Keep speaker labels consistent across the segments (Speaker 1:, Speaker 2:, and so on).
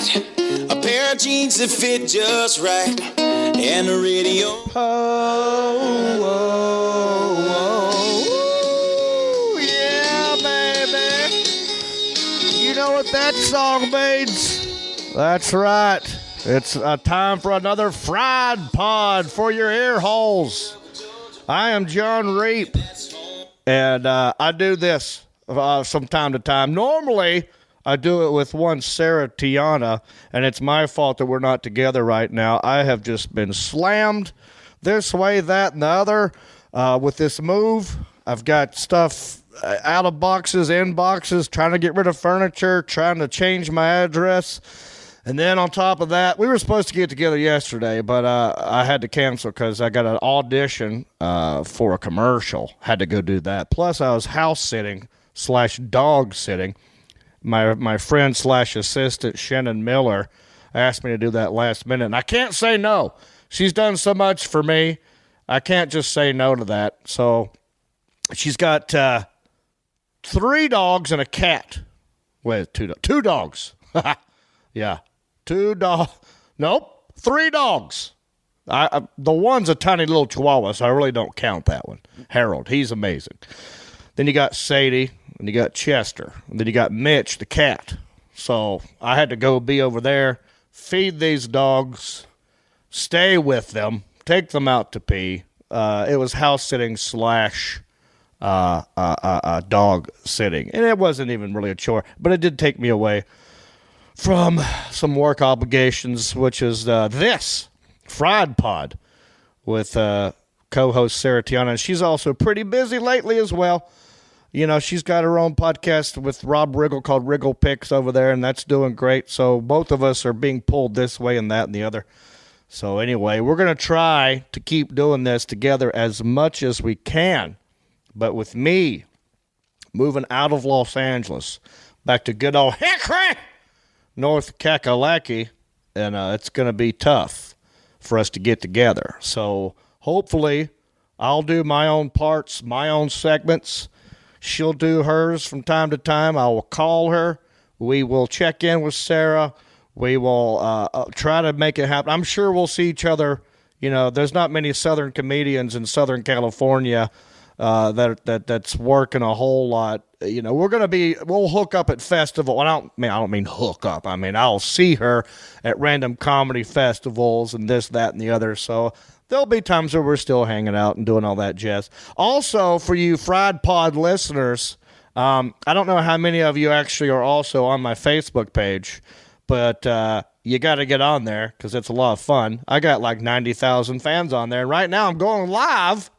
Speaker 1: night. A pair of jeans that fit just right. And the radio.
Speaker 2: Oh, oh, oh. Yeah, baby. You know what that song means? That's right. It's a time for another fried pod for your ear holes. I am John Reap, and I do this from time to time. Normally, I do it with one Sarah Tiana, and it's my fault that we're not together right now. I have just been slammed this way, that, and the other with this move. I've got stuff out of boxes, in boxes, trying to get rid of furniture, trying to change my address. And then on top of that, we were supposed to get together yesterday, but I had to cancel because I got an audition for a commercial. Had to go do that. Plus, I was house sitting / dog sitting. My friend / assistant, Shannon Miller, asked me to do that last minute. And I can't say no. She's done so much for me. I can't just say no to that. So she's got 3 dogs and a cat. Wait, 2 dogs. Yeah. 2 dogs. Nope. 3 dogs. The one's a tiny little chihuahua, so I really don't count that one. Harold, he's amazing. Then you got Sadie, and you got Chester, and then you got Mitch, the cat. So I had to go be over there, feed these dogs, stay with them, take them out to pee. It was house sitting / dog sitting, and it wasn't even really a chore, but it did take me away from some work obligations, which is this Fried Pod with co-host Sarah Tiana. And she's also pretty busy lately as well. You know, she's got her own podcast with Rob Riggle called Riggle Picks over there, and that's doing great. So both of us are being pulled this way and that and the other. So anyway, we're going to try to keep doing this together as much as we can. But with me moving out of Los Angeles back to good old Hickory, North Kakalaki, and it's going to be tough for us to get together. So hopefully I'll do my own parts, my own segments. She'll do hers from time to time. I will call her. We will check in with Sarah. We will try to make it happen. I'm sure we'll see each other. You know, there's not many Southern comedians in Southern California that's working a whole lot. You know, we'll hook up at festival. I don't mean hook up. I mean, I'll see her at random comedy festivals and this, that, and the other. So there'll be times where we're still hanging out and doing all that jazz. Also, for you Fried Pod listeners, I don't know how many of you actually are also on my Facebook page, but you got to get on there because it's a lot of fun. I got like 90,000 fans on there. And right now I'm going live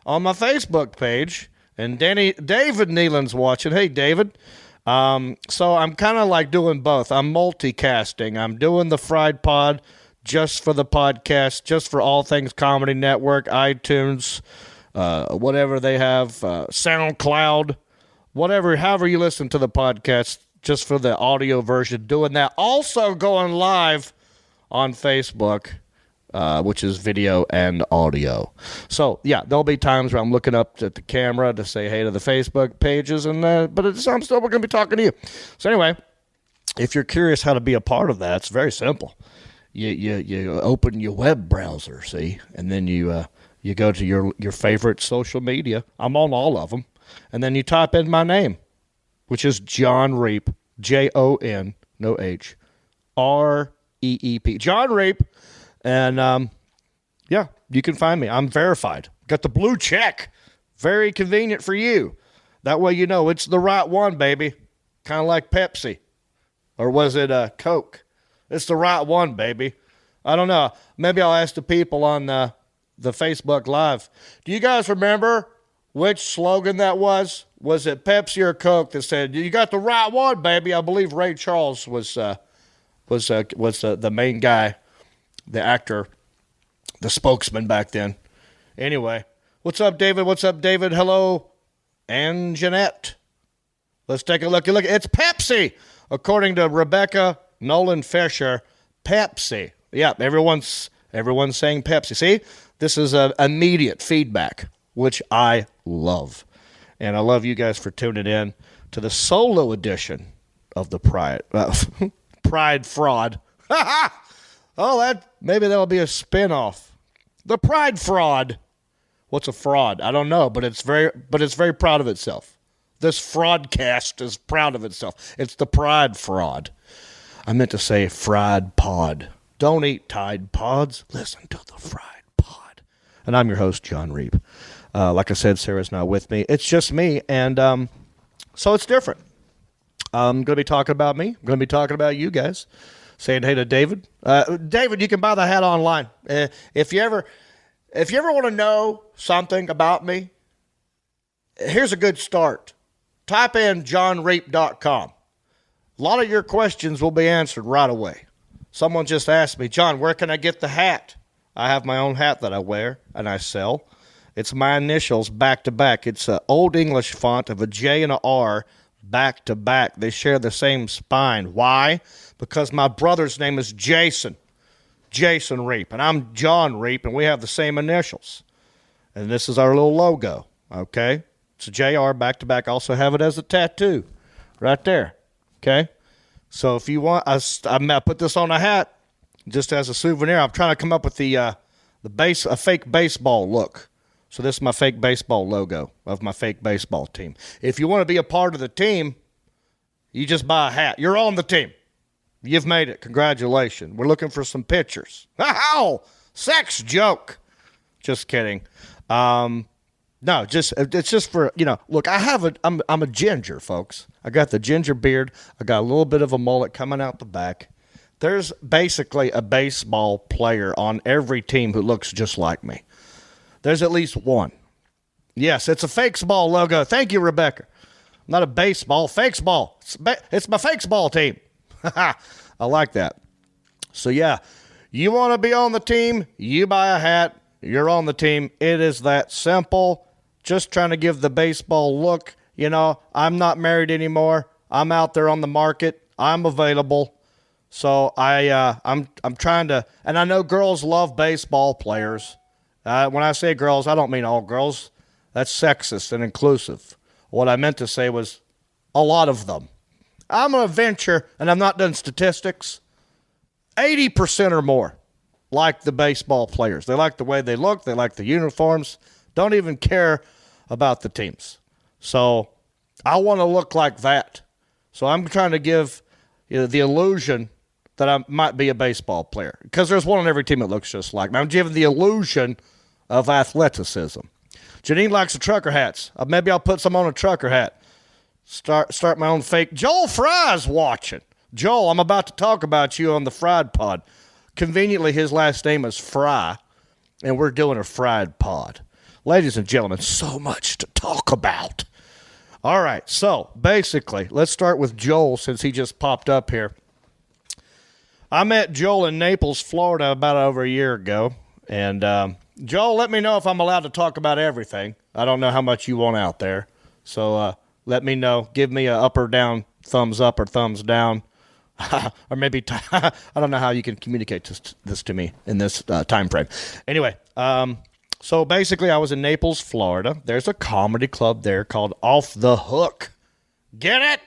Speaker 2: on my Facebook page. And David Nealon's watching. Hey, David. So I'm kind of like doing both. I'm multicasting. I'm doing the Fried Pod just for the podcast, just for All Things Comedy Network, iTunes, whatever they have, SoundCloud, however you listen to the podcast, just for the audio version, doing that. Also going live on Facebook, which is video and audio. So, yeah, there'll be times where I'm looking up at the camera to say hey to the Facebook pages, but I'm still going to be talking to you. So, anyway, if you're curious how to be a part of that, it's very simple. You open your web browser, see, and then you go to your favorite social media. I'm on all of them. And then you type in my name, which is John Reap, Jon, no H, REEP. John Reap. And, yeah, you can find me. I'm verified. Got the blue check. Very convenient for you. That way you know it's the right one, baby. Kind of like Pepsi. Or was it Coke? It's the right one, baby. I don't know. Maybe I'll ask the people on the Facebook Live. Do you guys remember which slogan that was? Was it Pepsi or Coke that said, you got the right one, baby? I believe Ray Charles was the main guy. The actor, the spokesman back then. Anyway, what's up, David? What's up, David? Hello, and Jeanette. Let's take a look. It's Pepsi, according to Rebecca Nolan Fisher. Pepsi. Yeah, everyone's saying Pepsi. See, this is immediate feedback, which I love, and I love you guys for tuning in to the solo edition of the Pride Fraud. Oh, maybe that'll be a spinoff. The Pride Fraud. What's a fraud? I don't know, but it's very proud of itself. This fraudcast is proud of itself. It's the Pride Fraud. I meant to say fried pod. Don't eat Tide Pods. Listen to the fried pod. And I'm your host, John Reep. Like I said, Sarah's not with me. It's just me, and so it's different. I'm going to be talking about me. I'm going to be talking about you guys. Saying hey to David. David, you can buy the hat online. If you ever want to know something about me, here's a good start. Type in johnreap.com. A lot of your questions will be answered right away. Someone just asked me, John, where can I get the hat? I have my own hat that I wear and I sell. It's my initials back to back. It's an Old English font of a J and a R back to back. They share the same spine. Why? Because my brother's name is Jason Reap, and I'm John Reap, and we have the same initials. And this is our little logo, okay? It's a JR back to back. I also have it as a tattoo right there, okay? So if you want, I put this on a hat just as a souvenir. I'm trying to come up with a fake baseball look. So this is my fake baseball logo of my fake baseball team. If you want to be a part of the team, you just buy a hat. You're on the team. You've made it. Congratulations. We're looking for some pictures. Ow! Sex joke. Just kidding. No, it's just for, look, I'm a ginger, folks. I got the ginger beard. I got a little bit of a mullet coming out the back. There's basically a baseball player on every team who looks just like me. There's at least one. Yes, it's a fakes-ball logo. Thank you, Rebecca. Not a baseball, fakes-ball. It's my fakes-ball team. I like that. So, yeah, you want to be on the team, you buy a hat, you're on the team. It is that simple. Just trying to give the baseball look. I'm not married anymore. I'm out there on the market. I'm available. So I'm trying to, and I know girls love baseball players. When I say girls, I don't mean all girls. That's sexist and inclusive. What I meant to say was a lot of them. I'm going to venture, and I've not done statistics, 80% or more like the baseball players. They like the way they look. They like the uniforms. Don't even care about the teams. So I want to look like that. So I'm trying to give the illusion that I might be a baseball player because there's one on every team that looks just like me. I'm giving the illusion of athleticism. Janine likes the trucker hats. Maybe I'll put some on a trucker hat. Start my own fake. Joel Fry's watching. Joel, I'm about to talk about you on the Fried Pod. Conveniently, his last name is Fry, and we're doing a Fried Pod. Ladies and gentlemen, so much to talk about. All right, so basically, let's start with Joel since he just popped up here. I met Joel in Naples, Florida about over a year ago, and Joel, let me know if I'm allowed to talk about everything. I don't know how much you want out there, so let me know. Give me a up or down, thumbs up or thumbs down. Or maybe, I don't know how you can communicate this to me in this time frame. Anyway, so basically I was in Naples, Florida. There's a comedy club there called Off the Hook. Get it?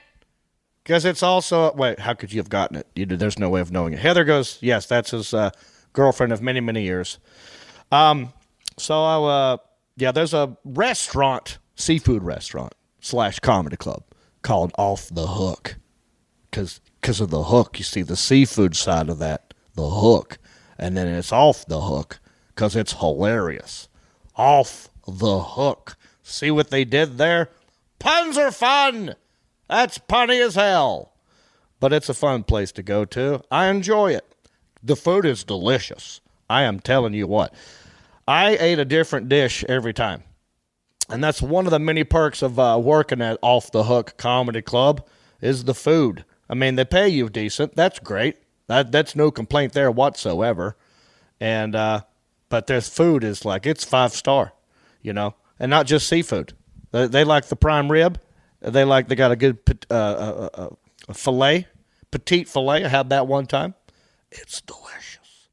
Speaker 2: Because it's also, wait, how could you have gotten it? There's no way of knowing it. Heather goes, yes, that's his girlfriend of many, many years. There's a restaurant, seafood restaurant / comedy club called Off the Hook. Because of the hook, you see the seafood side of that, the hook. And then it's off the hook because it's hilarious. Off the hook. See what they did there? Puns are fun. That's punny as hell. But it's a fun place to go to. I enjoy it. The food is delicious. I am telling you what. I ate a different dish every time. And that's one of the many perks of working at Off the Hook Comedy Club is the food. I mean, they pay you decent. That's great. That's no complaint there whatsoever. And but their food is like, it's 5-star, and not just seafood. They like the prime rib. They got a good filet, petite filet. I had that one time. It's delicious.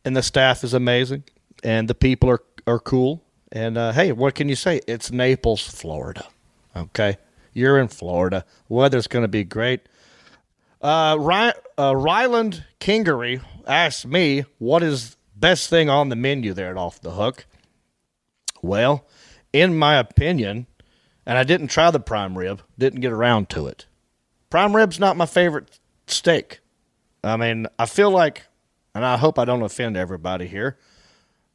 Speaker 2: And the staff is amazing. And the people are cool. And, hey, what can you say? It's Naples, Florida. Okay? You're in Florida. Weather's going to be great. Ryland Kingery asked me what is best thing on the menu there at Off the Hook. Well, in my opinion, and I didn't try the prime rib, didn't get around to it. Prime rib's not my favorite steak. I mean, I feel like, and I hope I don't offend everybody here,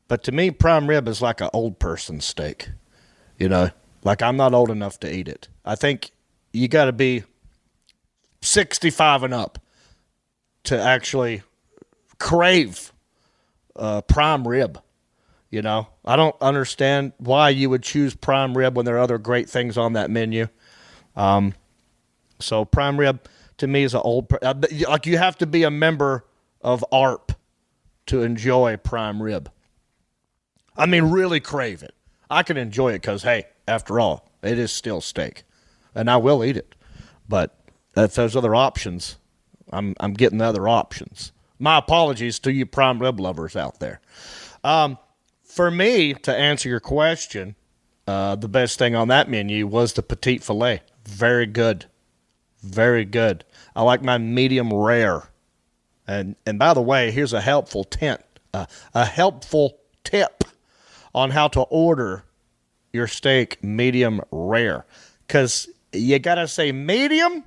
Speaker 2: but to me, prime rib is like an old person steak. You know, like I'm not old enough to eat it. I think you got to be 65 and up to actually crave prime rib. You know, I don't understand why you would choose prime rib when there are other great things on that menu. So prime rib to me is an old, like you have to be a member of ARP to enjoy prime rib. I mean, really crave it. I can enjoy it because, hey, after all, it is still steak, and I will eat it. But if there's other options, I'm getting the other options. My apologies to you prime rib lovers out there. For me, to answer your question, the best thing on that menu was the petite filet. Very good. Very good. I like my medium rare. And by the way, here's a helpful tip on how to order your steak medium rare. Because you got to say medium,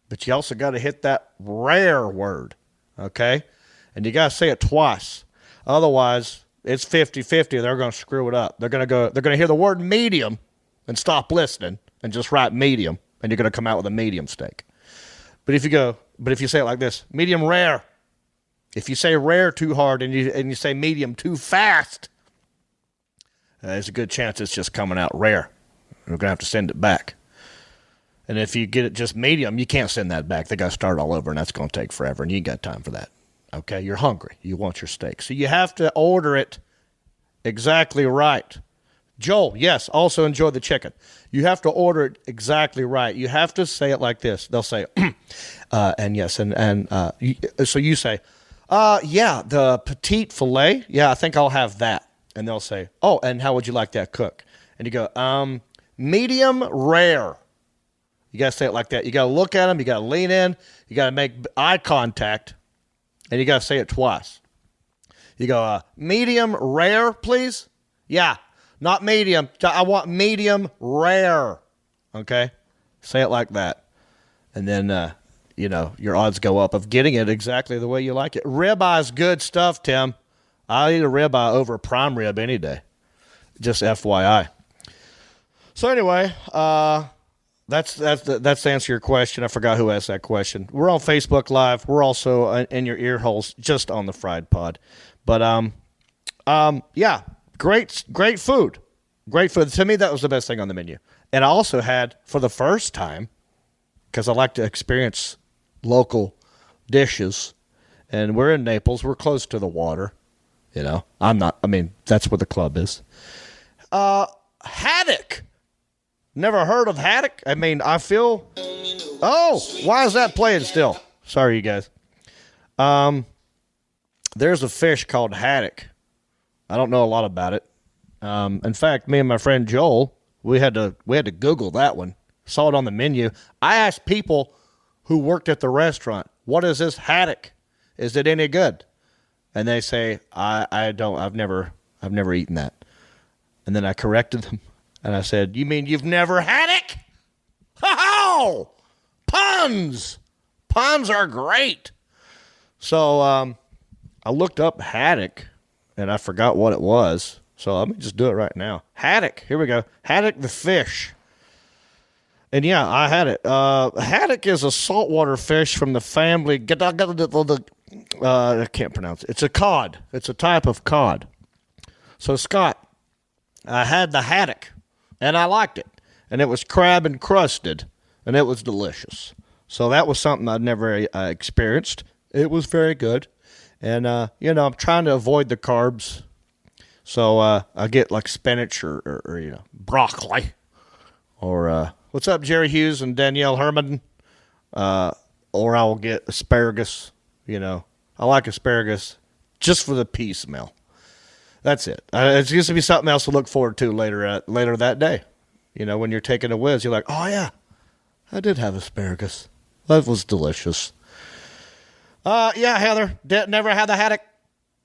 Speaker 2: but you also got to hit that rare word, okay? And you got to say it twice. Otherwise, it's 50-50. They're going to screw it up. They're going to hear the word medium and stop listening and just write medium, and you're going to come out with a medium steak. But if you say it like this, medium rare. If you say rare too hard and you say medium too fast, there's a good chance it's just coming out rare. We're going to have to send it back. And if you get it just medium, you can't send that back. They got to start all over, and that's going to take forever, and you ain't got time for that. Okay, you're hungry. You want your steak. So you have to order it exactly right. Joel, yes, also enjoy the chicken. You have to order it exactly right. You have to say it like this. They'll say, and yes, so you say, yeah, the petite filet. Yeah, I think I'll have that. And they'll say, oh, and how would you like that cooked? And you go, medium rare. You got to say it like that. You got to look at them. You got to lean in. You got to make eye contact. And you got to say it twice. You go, medium rare, please? Yeah, not medium. I want medium rare. Okay? Say it like that. And then, your odds go up of getting it exactly the way you like it. Ribeye is good stuff, Tim. I'll eat a ribeye over a prime rib any day. Just FYI. So anyway, that's to answer your question. I forgot who asked that question. We're on Facebook Live. We're also in your ear holes, just on the Fried Pod. But yeah, great food. Great food. To me, that was the best thing on the menu. And I also had, for the first time, because I like to experience local dishes, and we're in Naples. We're close to the water. That's where the club is. Haddock. Never heard of haddock? I mean, I feel... Oh, why is that playing still? Sorry, you guys. There's a fish called haddock. I don't know a lot about it. In fact, me and my friend Joel, we had to Google that one. Saw it on the menu. I asked people who worked at the restaurant, what is this haddock? Is it any good? And they say, I've never eaten that. And then I corrected them. And I said, you mean you've never had it? Ho-ho! Puns! Puns are great. So I looked up haddock, and I forgot what it was. So let me just do it right now. Haddock. Here we go. Haddock the fish. And yeah, I had it. Haddock is a saltwater fish from the family. I can't pronounce it. It's a cod. It's a type of cod. So, Scott, I had the haddock, and I liked it. And it was crab encrusted, and it was delicious. So that was something I'd never experienced. It was very good. And, I'm trying to avoid the carbs. So I get like spinach or broccoli. Or, what's up, Jerry Hughes and Danielle Herman? Or I'll get asparagus. I like asparagus just for the pea smell. That's it. It's going to be something else to look forward to later that day. When you're taking a whiz, you're like, oh, yeah, I did have asparagus. That was delicious. Yeah, Heather. Never had the haddock.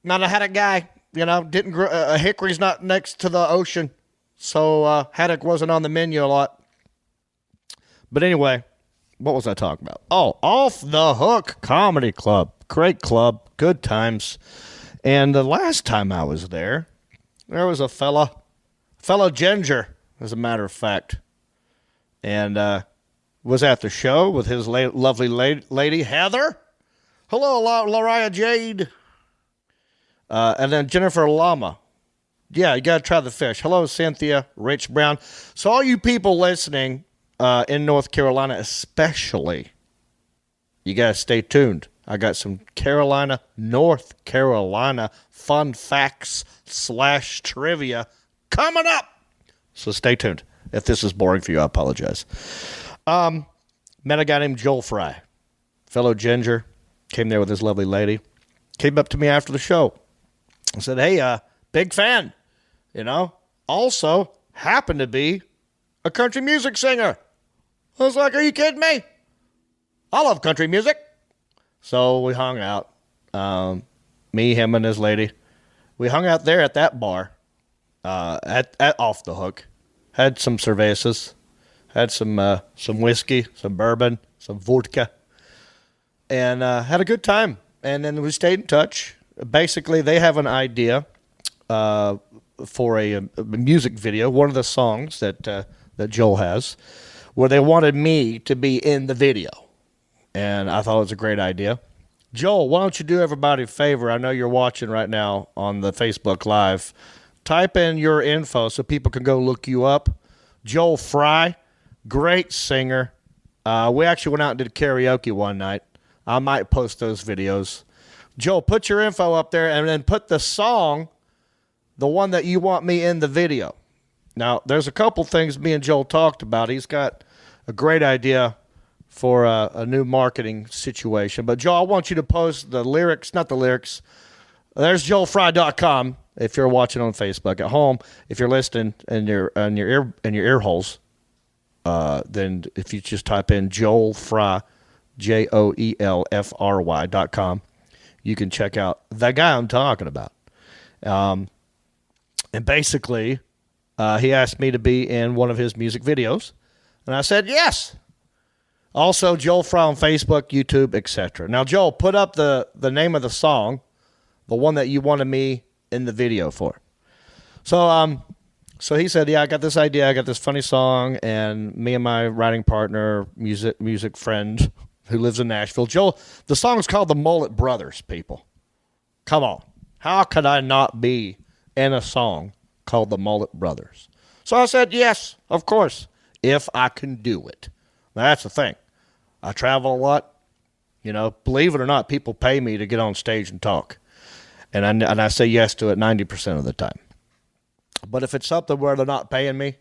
Speaker 2: Not a haddock guy. You know, didn't hickory's not next to the ocean. So haddock wasn't on the menu a lot. But anyway, what was I talking about? Oh, Off the Hook Comedy Club. Great club. Good times. And the last time I was there was a fellow ginger, as a matter of fact. And was at the show with his lovely lady, Heather. Hello, Lariah Jade. And then Jennifer Lama. Yeah, you got to try the fish. Hello, Cynthia, Rich Brown. So all you people listening in North Carolina especially, you got to stay tuned. I got some North Carolina fun facts / trivia coming up. So stay tuned. If this is boring for you, I apologize. Met a guy named Joel Fry, fellow ginger, came there with his lovely lady. Came up to me after the show and said, hey, big fan, you know, also happened to be a country music singer. I was like, are you kidding me? I love country music. So we hung out, me, him, and his lady. We hung out there at that bar, at Off the Hook. Had some cervezas, had some whiskey, some bourbon, some vodka, and had a good time. And then we stayed in touch. Basically, they have an idea for a music video, one of the songs that Joel has, where they wanted me to be in the video. And I thought it was a great idea. Joel, why don't you do everybody a favor? I know you're watching right now on the Facebook Live. Type in your info so people can go look you up. Joel Fry, great singer. We actually went out and did karaoke one night. I might post those videos. Joel, put your info up there and then put the song, the one that you want me in the video. Now, there's a couple things me and Joel talked about. He's got a great idea for a new marketing situation. But, Joel, I want you to post the lyrics, not the lyrics. There's joelfry.com if you're watching on Facebook. At home, if you're listening in your ear holes, then if you just type in Joel Fry, JOELFRY.com, you can check out the guy I'm talking about. And basically, he asked me to be in one of his music videos, and I said yes. Also, Joel Fry on Facebook, YouTube, etc. Now, Joel, put up the name of the song, the one that you wanted me in the video for. So he said, yeah, I got this idea. I got this funny song, and me and my writing partner, music friend who lives in Nashville. Joel, the song is called The Mullet Brothers, people. Come on. How could I not be in a song called The Mullet Brothers? So I said, yes, of course, if I can do it. Now, that's the thing. I travel a lot. You know, believe it or not, people pay me to get on stage and talk. And I say yes to it 90% of the time. But if it's something where they're not paying me,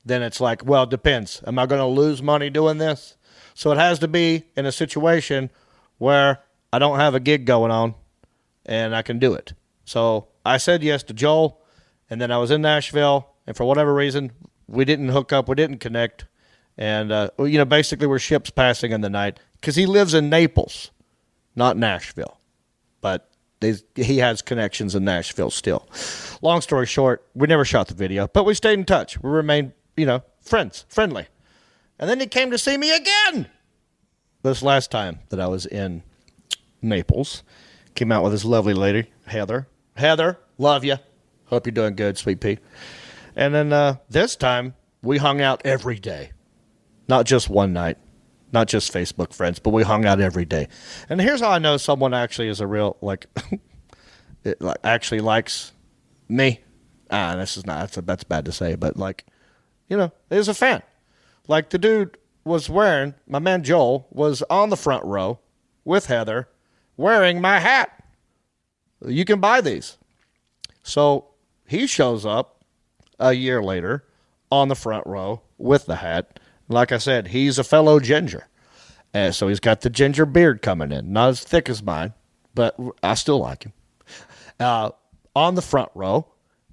Speaker 2: then it's like, well, it depends. Am I going to lose money doing this? So it has to be in a situation where I don't have a gig going on and I can do it. So I said yes to Joel, and then I was in Nashville, and for whatever reason, we didn't hook up, we didn't connect. And, basically we're ships passing in the night because he lives in Naples, not Nashville. But he has connections in Nashville still. Long story short, we never shot the video, but we stayed in touch. We remained, friendly. And then he came to see me again this last time that I was in Naples. Came out with his lovely lady, Heather. Heather, love you. Hope you're doing good, sweet pea. And then this time, we hung out every day. Not just one night, not just Facebook friends, but we hung out every day. And here's how I know someone actually is a real, actually likes me. That's bad to say, but is a fan. Like the dude was wearing, my man Joel was on the front row with Heather wearing my hat. You can buy these. So he shows up a year later on the front row with the hat. Like I said, he's a fellow ginger. And so he's got the ginger beard coming in. Not as thick as mine, but I still like him. On the front row.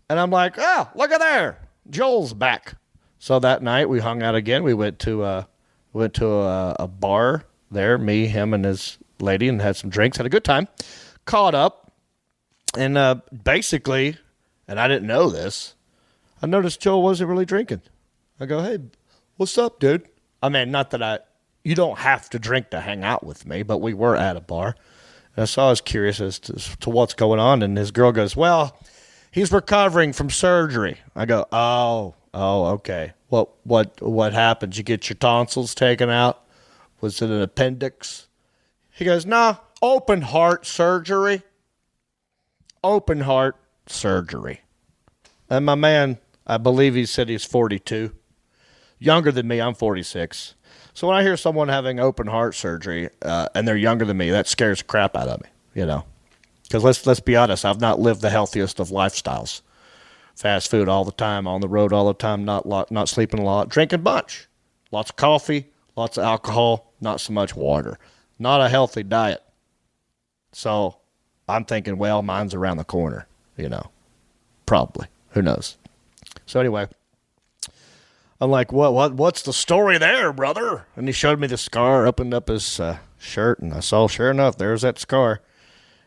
Speaker 2: And I'm like, oh, look at there. Joel's back. So that night we hung out again. We went to a bar there, me, him, and his lady and had some drinks, had a good time, caught up, and basically, and I didn't know this, I noticed Joel wasn't really drinking. I go, hey, what's up, dude? I mean, not that you don't have to drink to hang out with me, but we were at a bar. And so I was curious as to what's going on, and his girl goes, well, he's recovering from surgery. I go, oh, okay. What happened? Did you get your tonsils taken out? Was it an appendix? He goes, nah, open heart surgery. Open heart surgery. And my man, I believe he said he's 42. Younger than me, I'm 46. So when I hear someone having open heart surgery and they're younger than me, that scares the crap out of me, you know. Because let's be honest, I've not lived the healthiest of lifestyles. Fast food all the time, on the road all the time, not sleeping a lot, drinking a bunch. Lots of coffee, lots of alcohol, not so much water. Not a healthy diet. So I'm thinking, well, mine's around the corner, you know. Probably. Who knows? So anyway, I'm like, what's the story there, brother? And he showed me the scar, opened up his shirt, and I saw, sure enough, there's that scar.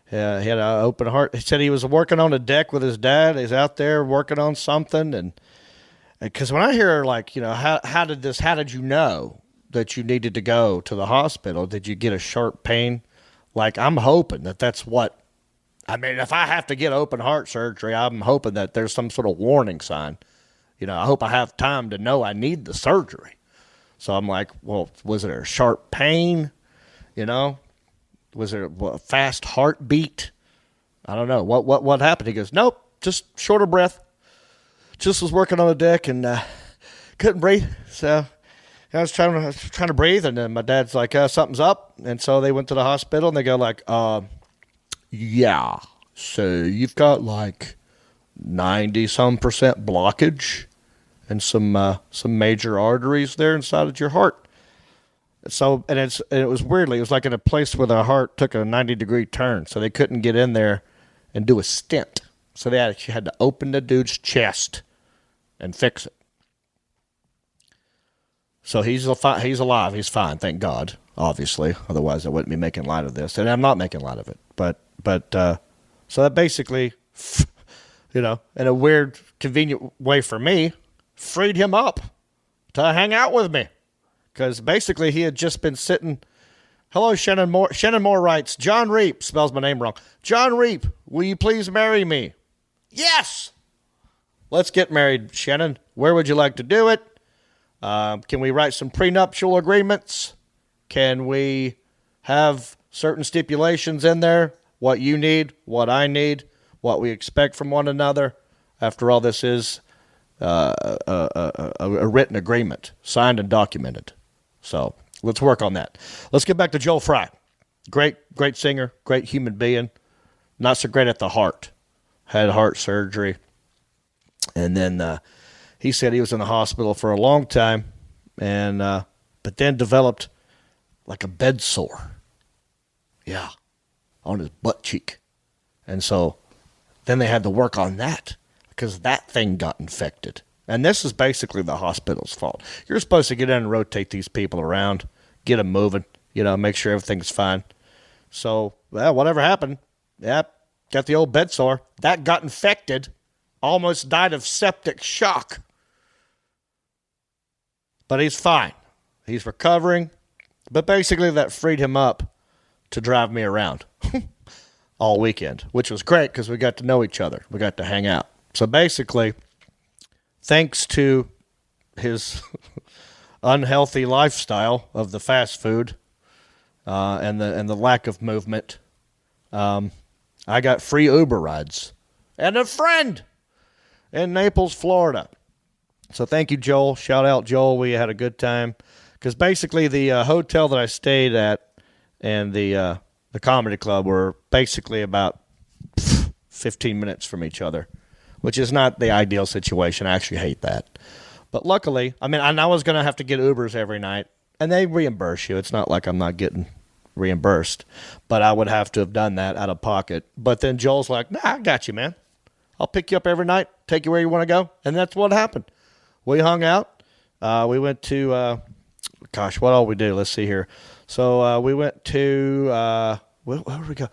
Speaker 2: He had an open heart. He said he was working on a deck with his dad. He's out there working on something. And because when I hear, like, you know, how did you know that you needed to go to the hospital? Did you get a sharp pain? Like, I'm hoping that's what, I mean, if I have to get open heart surgery, I'm hoping that there's some sort of warning sign. You know, I hope I have time to know I need the surgery. So I'm like, well, was it a sharp pain? You know, was it a fast heartbeat? I don't know. What happened? He goes, nope, just short of breath. Just was working on the deck and couldn't breathe. So I was trying to breathe, and then my dad's like, something's up. And so they went to the hospital, and they go like, yeah, so you've got like 90-some% blockage and some major arteries there inside of your heart. So, and it was weirdly, it was like in a place where the heart took a 90-degree turn, so they couldn't get in there and do a stent. So they actually had to open the dude's chest and fix it. So he's alive. He's fine, thank God, obviously. Otherwise, I wouldn't be making light of this. And I'm not making light of it. But so that basically, you know, in a weird, convenient way for me, freed him up to hang out with me. Because basically he had just been sitting. Hello, Shannon Moore. Shannon Moore writes, John Reap, spells my name wrong. John Reap, will you please marry me? Yes! Let's get married, Shannon. Where would you like to do it? Can we write some prenuptial agreements? Can we have certain stipulations in there? What you need, what I need, what we expect from one another. After all, this is a written agreement, signed and documented. So let's work on that. Let's get back to Joel Fry. Great singer, great human being. Not so great at the heart. Had heart surgery. And then he said he was in the hospital for a long time, and but then developed like a bed sore. Yeah, on his butt cheek. And so then they had to work on that because that thing got infected. And this is basically the hospital's fault. You're supposed to get in and rotate these people around, get them moving, you know, make sure everything's fine. So, well, whatever happened, got the old bed sore. That got infected, almost died of septic shock. But he's fine. He's recovering. But basically that freed him up to drive me around all weekend, which was great because we got to know each other. We got to hang out. So basically, thanks to his unhealthy lifestyle of the fast food and the lack of movement, I got free Uber rides and a friend in Naples, Florida. So thank you, Joel. Shout out, Joel. We had a good time because basically the hotel that I stayed at and the comedy club were basically about 15 minutes from each other, which is not the ideal situation. I actually hate that. But luckily, I mean, I was going to have to get Ubers every night, and they reimburse you. It's not like I'm not getting reimbursed, but I would have to have done that out of pocket. But then Joel's like, nah, I got you, man. I'll pick you up every night, take you where you want to go. And that's what happened. We hung out. We went to, what all we do? Let's see here. So we went to where did we go?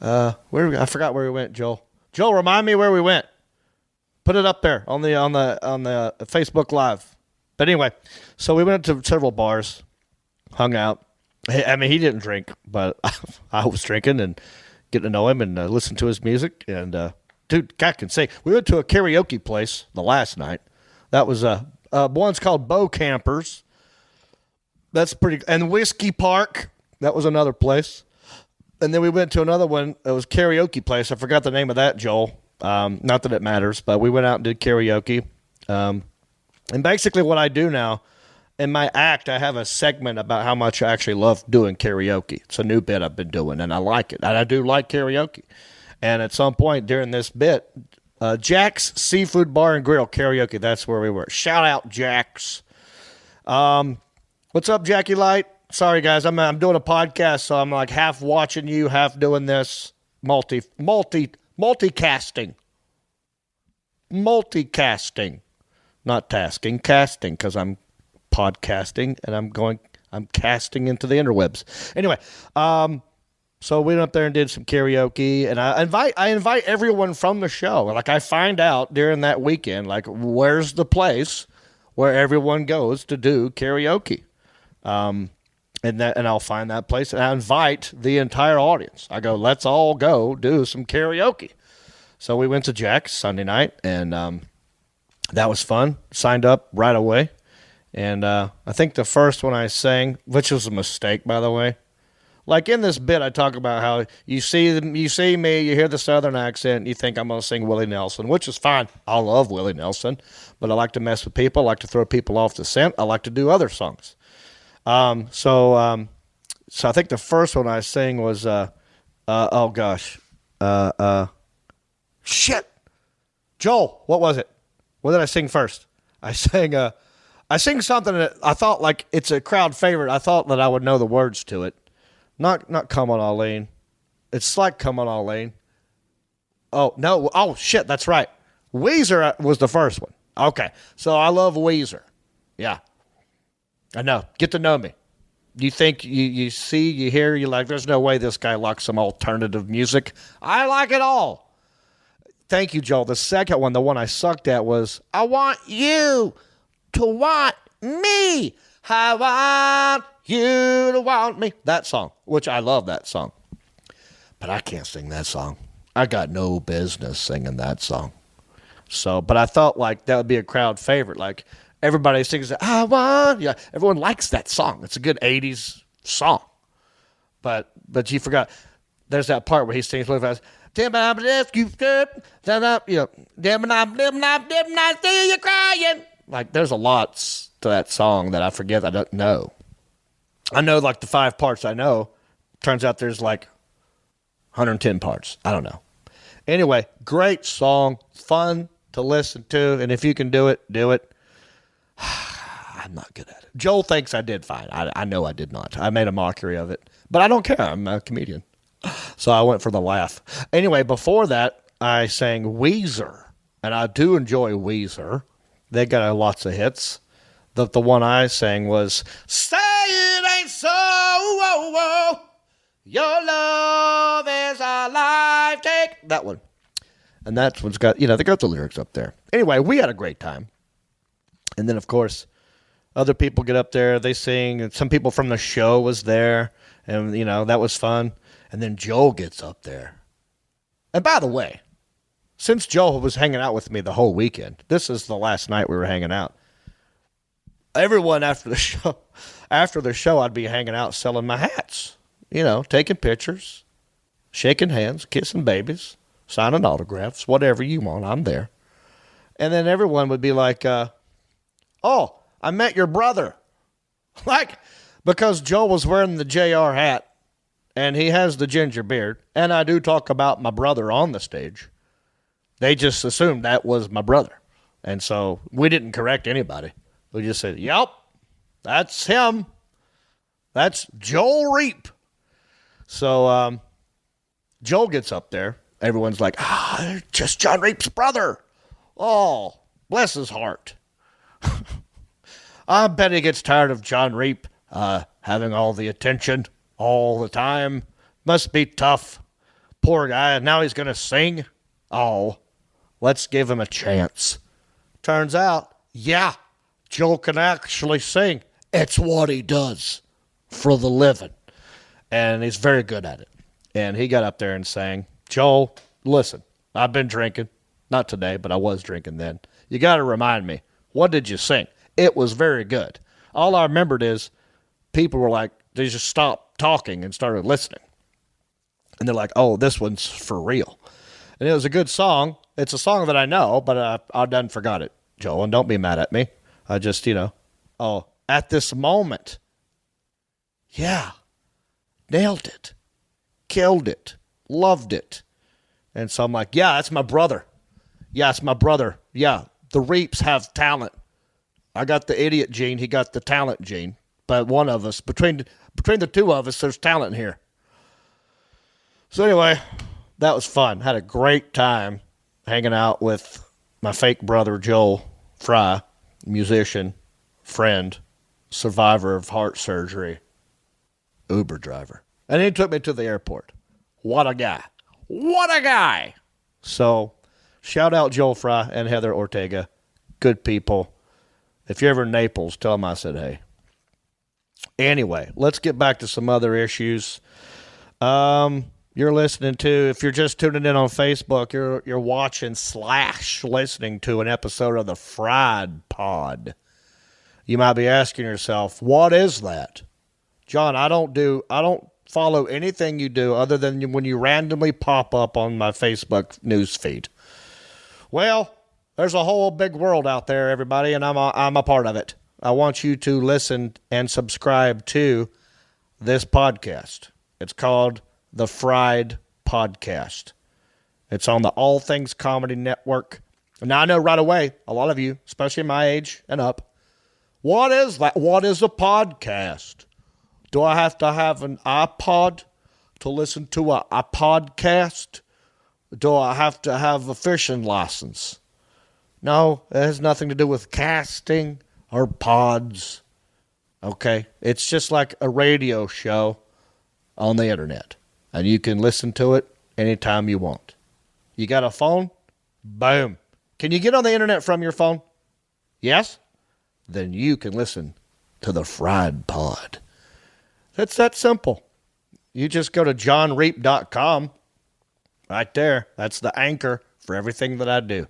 Speaker 2: I forgot where we went. Joel, remind me where we went. Put it up there on the Facebook Live. But anyway, so we went to several bars, hung out. I mean, he didn't drink, but I was drinking and getting to know him and listen to his music. And dude, God can sing. We went to a karaoke place the last night. That was one's called Bo Campers. That's pretty. And Whiskey Park. That was another place. And then we went to another one. It was karaoke place. I forgot the name of that, Joel. Not that it matters, but we went out and did karaoke. And basically what I do now, in my act, I have a segment about how much I actually love doing karaoke. It's a new bit I've been doing, and I like it. And I do like karaoke. And at some point during this bit, Jack's Seafood Bar and Grill karaoke, that's where we were. Shout out, Jack's. What's up, Jackie Light? Sorry, guys. I'm doing a podcast, so I'm like half watching you, half doing this. Multicasting. Not tasking, casting, because I'm podcasting and I'm casting into the interwebs. Anyway, so we went up there and did some karaoke, and I invite everyone from the show. Like, I find out during that weekend, like, where's the place where everyone goes to do karaoke. And I'll find that place, and I invite the entire audience. I go, let's all go do some karaoke. So we went to Jack's Sunday night, and that was fun. Signed up right away. And I think the first one I sang, which was a mistake, by the way. Like in this bit, I talk about how you see me, you hear the Southern accent, you think I'm going to sing Willie Nelson, which is fine. I love Willie Nelson, but I like to mess with people. I like to throw people off the scent. I like to do other songs. So I think the first one I sang was, shit. Joel, what was it? What did I sing first? I sing something that I thought, like, it's a crowd favorite. I thought that I would know the words to it. Not Come On Arlene. It's like Come On Arlene. Oh, no. Oh, shit, that's right. Weezer was the first one. Okay, so I love Weezer. Yeah. I know. Get to know me. You think, you see, you hear, you're like, there's no way this guy likes some alternative music. I like it all. Thank you, Joel. The second one, the one I sucked at, was I Want You to Want Me. I want you to want me. That song, which I love that song. But I can't sing that song. I got no business singing that song. So, but I thought like that would be a crowd favorite. Like everybody sings it, I want, yeah, everyone likes that song. It's a good 80s song. But you forgot, there's that part where he sings really fast. Damn, I'm you know, damn, I see you crying. Like, there's a lot to that song that I forget I don't know. I know, like, the 5 parts I know. Turns out there's, like, 110 parts. I don't know. Anyway, great song. Fun to listen to. And if you can do it, do it. I'm not good at it. Joel thinks I did fine. I know I did not. I made a mockery of it. But I don't care. I'm a comedian. So I went for the laugh. Anyway, before that, I sang Weezer. And I do enjoy Weezer. They got lots of hits. The one I sang was Say It Ain't So, whoa, whoa. Your love is a life take. That one. And that one's got, they got the lyrics up there. Anyway, we had a great time. And then, of course, other people get up there, they sing, and some people from the show was there, and, that was fun. And then Joel gets up there. And by the way, since Joel was hanging out with me the whole weekend, this is the last night we were hanging out. Everyone after the show, I'd be hanging out selling my hats. Taking pictures, shaking hands, kissing babies, signing autographs, whatever you want, I'm there. And then everyone would be like, oh, I met your brother. Like, because Joel was wearing the JR hat, and he has the ginger beard, and I do talk about my brother on the stage. They just assumed that was my brother. And so we didn't correct anybody. We just said, yep, that's him. That's Joel Reap. So Joel gets up there. Everyone's like, just John Reap's brother. Oh, bless his heart. I bet he gets tired of John Reap having all the attention all the time. Must be tough. Poor guy, and now he's going to sing? Oh, let's give him a chance. Turns out, yeah, Joel can actually sing. It's what he does for the living. And he's very good at it. And he got up there and sang, Joel, listen, I've been drinking. Not today, but I was drinking then. You got to remind me, what did you sing? It was very good. All I remembered is people were like, they just stopped talking and started listening. And they're like, oh, this one's for real. And it was a good song. It's a song that I know, but I done forgot it, Joel, and don't be mad at me. I just, at this moment, yeah, nailed it, killed it, loved it. And so I'm like, yeah, that's my brother. Yeah, it's my brother. Yeah, the Reaps have talent. I got the idiot gene. He got the talent gene. But one of us, between the two of us, there's talent here. So anyway, that was fun. Had a great time hanging out with my fake brother, Joel Fry, musician, friend, survivor of heart surgery, Uber driver. And he took me to the airport. What a guy. What a guy. So shout out Joel Fry and Heather Ortega. Good people. If you're ever in Naples, tell them I said hey. Anyway, let's get back to some other issues. You're listening to, if you're just tuning in on Facebook, you're watching / listening to an episode of the Fried Pod. You might be asking yourself, what is that? John, I don't follow anything you do other than when you randomly pop up on my Facebook news feed. Well, there's a whole big world out there, everybody, and I'm a part of it. I want you to listen and subscribe to this podcast. It's called The Fried Podcast. It's on the All Things Comedy Network. Now, I know right away, a lot of you, especially my age and up, what is that? What is a podcast? Do I have to have an iPod to listen to a podcast? Do I have to have a fishing license? No, it has nothing to do with casting or pods. Okay? It's just like a radio show on the internet. And you can listen to it anytime you want. You got a phone? Boom. Can you get on the internet from your phone? Yes? Then you can listen to the Fried Pod. It's that simple. You just go to johnreap.com. Right there. That's the anchor for everything that I do.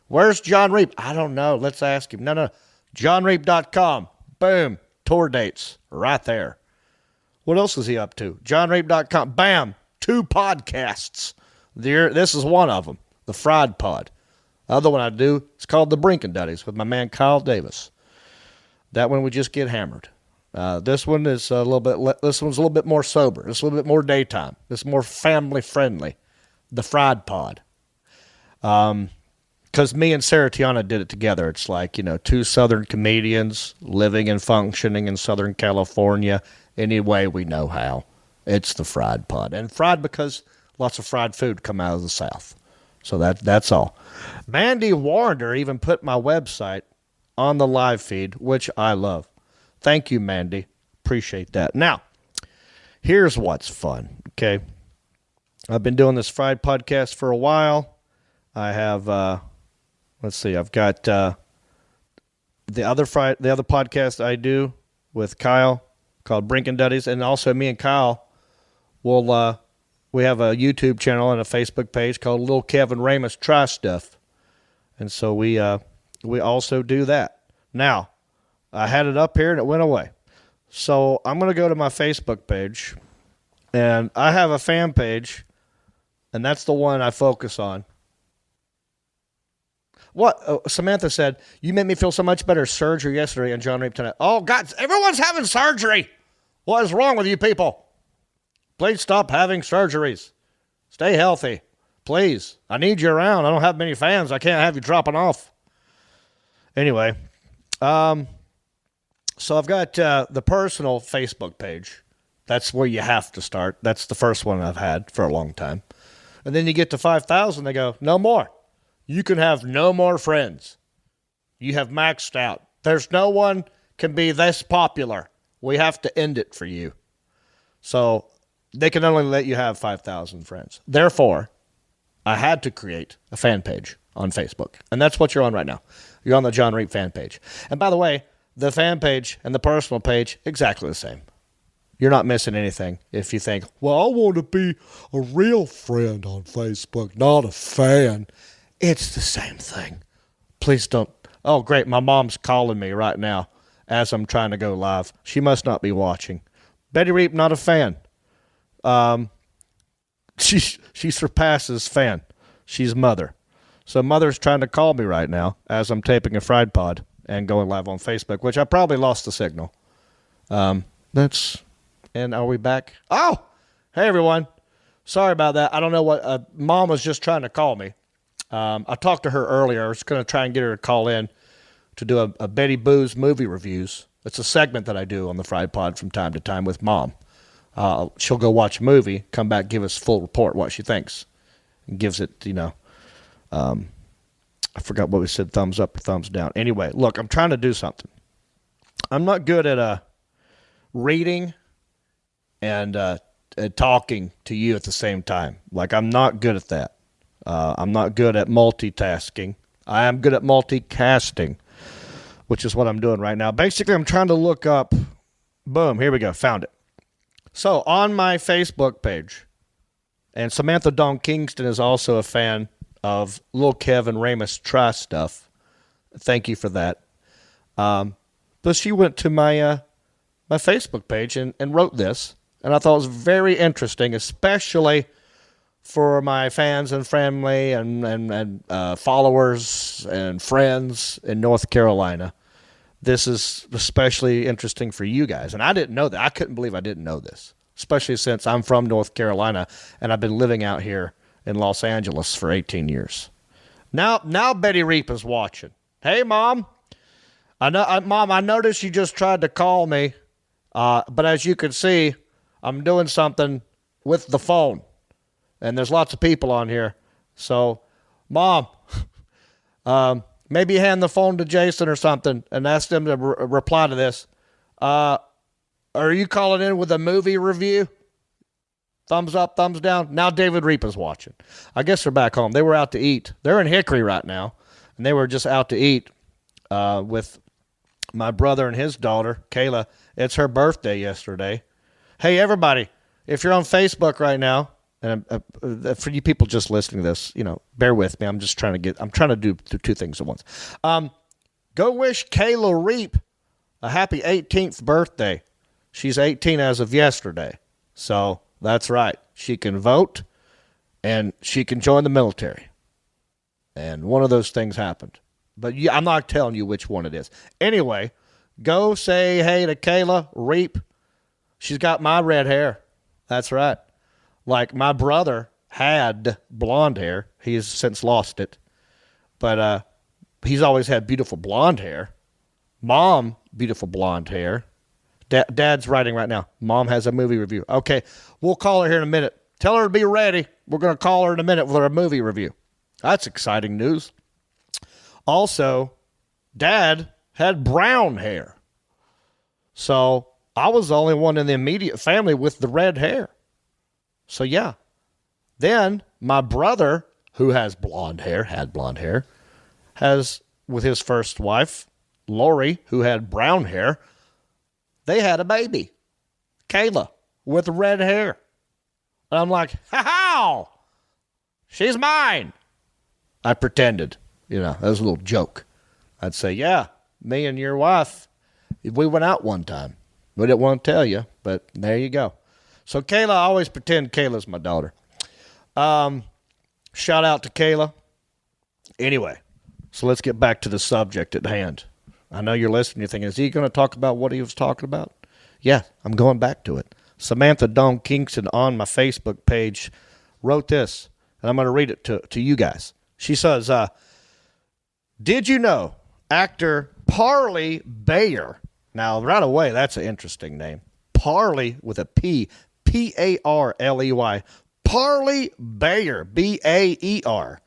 Speaker 2: Where's John Reap? I don't know. Let's ask him. No. johnreap.com. Boom. Tour dates. Right there. What else is he up to? johnreap.com. Bam. 2 podcasts. This is one of them. The Fried Pod. The other one I do, it's called The Brinkanduddies with my man Kyle Davis. That one we just get hammered. This one is a little bit. This one's a little bit more sober. It's a little bit more daytime. It's more family friendly. The Fried Pod. Because me and Sarah Tiana did it together. It's like 2 Southern comedians living and functioning in Southern California any way we know how. It's the Fried Pod, and fried because lots of fried food come out of the South. So that's all. Mandy Warner even put my website on the live feed, which I love. Thank you, Mandy. Appreciate that. Now, here's what's fun, okay? I've been doing this Fried Podcast for a while. I have, I've got the other podcast I do with Kyle called Brinkanduddies, and also me and Kyle we have a YouTube channel and a Facebook page called Little Kevin Ramus Try Stuff. And so we also do that. Now, I had it up here and it went away. So I'm going to go to my Facebook page, and I have a fan page, and that's the one I focus on. What? Samantha said, you made me feel so much better. Surgery yesterday and John Reap tonight. Oh, God, everyone's having surgery. What is wrong with you people? Please stop having surgeries. Stay healthy. Please. I need you around. I don't have many fans. I can't have you dropping off. Anyway, so I've got the personal Facebook page. That's where you have to start. That's the first one I've had for a long time. And then you get to 5,000, they go, no more. You can have no more friends. You have maxed out. There's no one can be this popular. We have to end it for you. So they can only let you have 5,000 friends. Therefore, I had to create a fan page on Facebook. And that's what you're on right now. You're on the John Reap fan page. And by the way, the fan page and the personal page, exactly the same. You're not missing anything if you think, well, I want to be a real friend on Facebook, not a fan. It's the same thing. Please don't. Oh, great. My mom's calling me right now as I'm trying to go live. She must not be watching. Betty Reap, not a fan. She surpasses fan. She's mother. So mother's trying to call me right now as I'm taping a fried pod and going live on Facebook, which I probably lost the signal. And are we back? Oh, hey everyone. Sorry about that. I don't know what, mom was just trying to call me. I talked to her earlier. I was going to try and get her to call in to do a Betty Boo's movie reviews. It's a segment that I do on the Fried Pod from time to time with mom. She'll go watch a movie, come back, give us a full report what she thinks, and gives it, I forgot what we said, thumbs up or thumbs down. Anyway, look, I'm trying to do something. I'm not good at reading and talking to you at the same time. Like, I'm not good at that. I'm not good at multitasking. I am good at multicasting, which is what I'm doing right now. Basically, I'm trying to look up, boom, here we go, found it. So, on my Facebook page, and Samantha Dawn Kingston is also a fan of Lil Kev and Ramus Try stuff. Thank you for that. But she went to my my Facebook page and wrote this, and I thought it was very interesting, especially for my fans and family and followers and friends in North Carolina. This is especially interesting for you guys. And I didn't know that. I couldn't believe I didn't know this, especially since I'm from North Carolina and I've been living out here in Los Angeles for 18 years. Now Betty Reap is watching. Hey, Mom. Mom, I noticed you just tried to call me, but as you can see, I'm doing something with the phone. And there's lots of people on here. So, Mom, maybe hand the phone to Jason or something and ask them to reply to this. Are you calling in with a movie review? Thumbs up, thumbs down. Now David Reap is watching. I guess they're back home. They were out to eat. They're in Hickory right now, and they were just out to eat with my brother and his daughter, Kayla. It's her birthday yesterday. Hey, everybody, if you're on Facebook right now, and for you people just listening to this, bear with me. I'm trying to do two things at once. Go wish Kayla Reap a happy 18th birthday. She's 18 as of yesterday. So that's right. She can vote and she can join the military. And one of those things happened. But I'm not telling you which one it is. Anyway, go say hey to Kayla Reap. She's got my red hair. That's right. Like, my brother had blonde hair. He's since lost it. But he's always had beautiful blonde hair. Mom, beautiful blonde hair. Dad's writing right now. Mom has a movie review. Okay, we'll call her here in a minute. Tell her to be ready. We're going to call her in a minute with her movie review. That's exciting news. Also, Dad had brown hair. So I was the only one in the immediate family with the red hair. So, yeah. Then my brother, who has had blonde hair, has, with his first wife, Lori, who had brown hair, they had a baby, Kayla, with red hair. And I'm like, how? She's mine. I pretended, that was a little joke. I'd say, yeah, me and your wife, we went out one time. We didn't want to tell you, but there you go. So Kayla, I always pretend Kayla's my daughter. Shout out to Kayla. Anyway, so let's get back to the subject at hand. I know you're listening. You're thinking, is he going to talk about what he was talking about? Yeah, I'm going back to it. Samantha Dawn Kingston on my Facebook page wrote this, and I'm going to read it to you guys. She says, did you know actor Parley Baer? Now, right away, that's an interesting name. Parley with a P. P-A-R-L-E-Y. Parley Baer. B-A-E-R.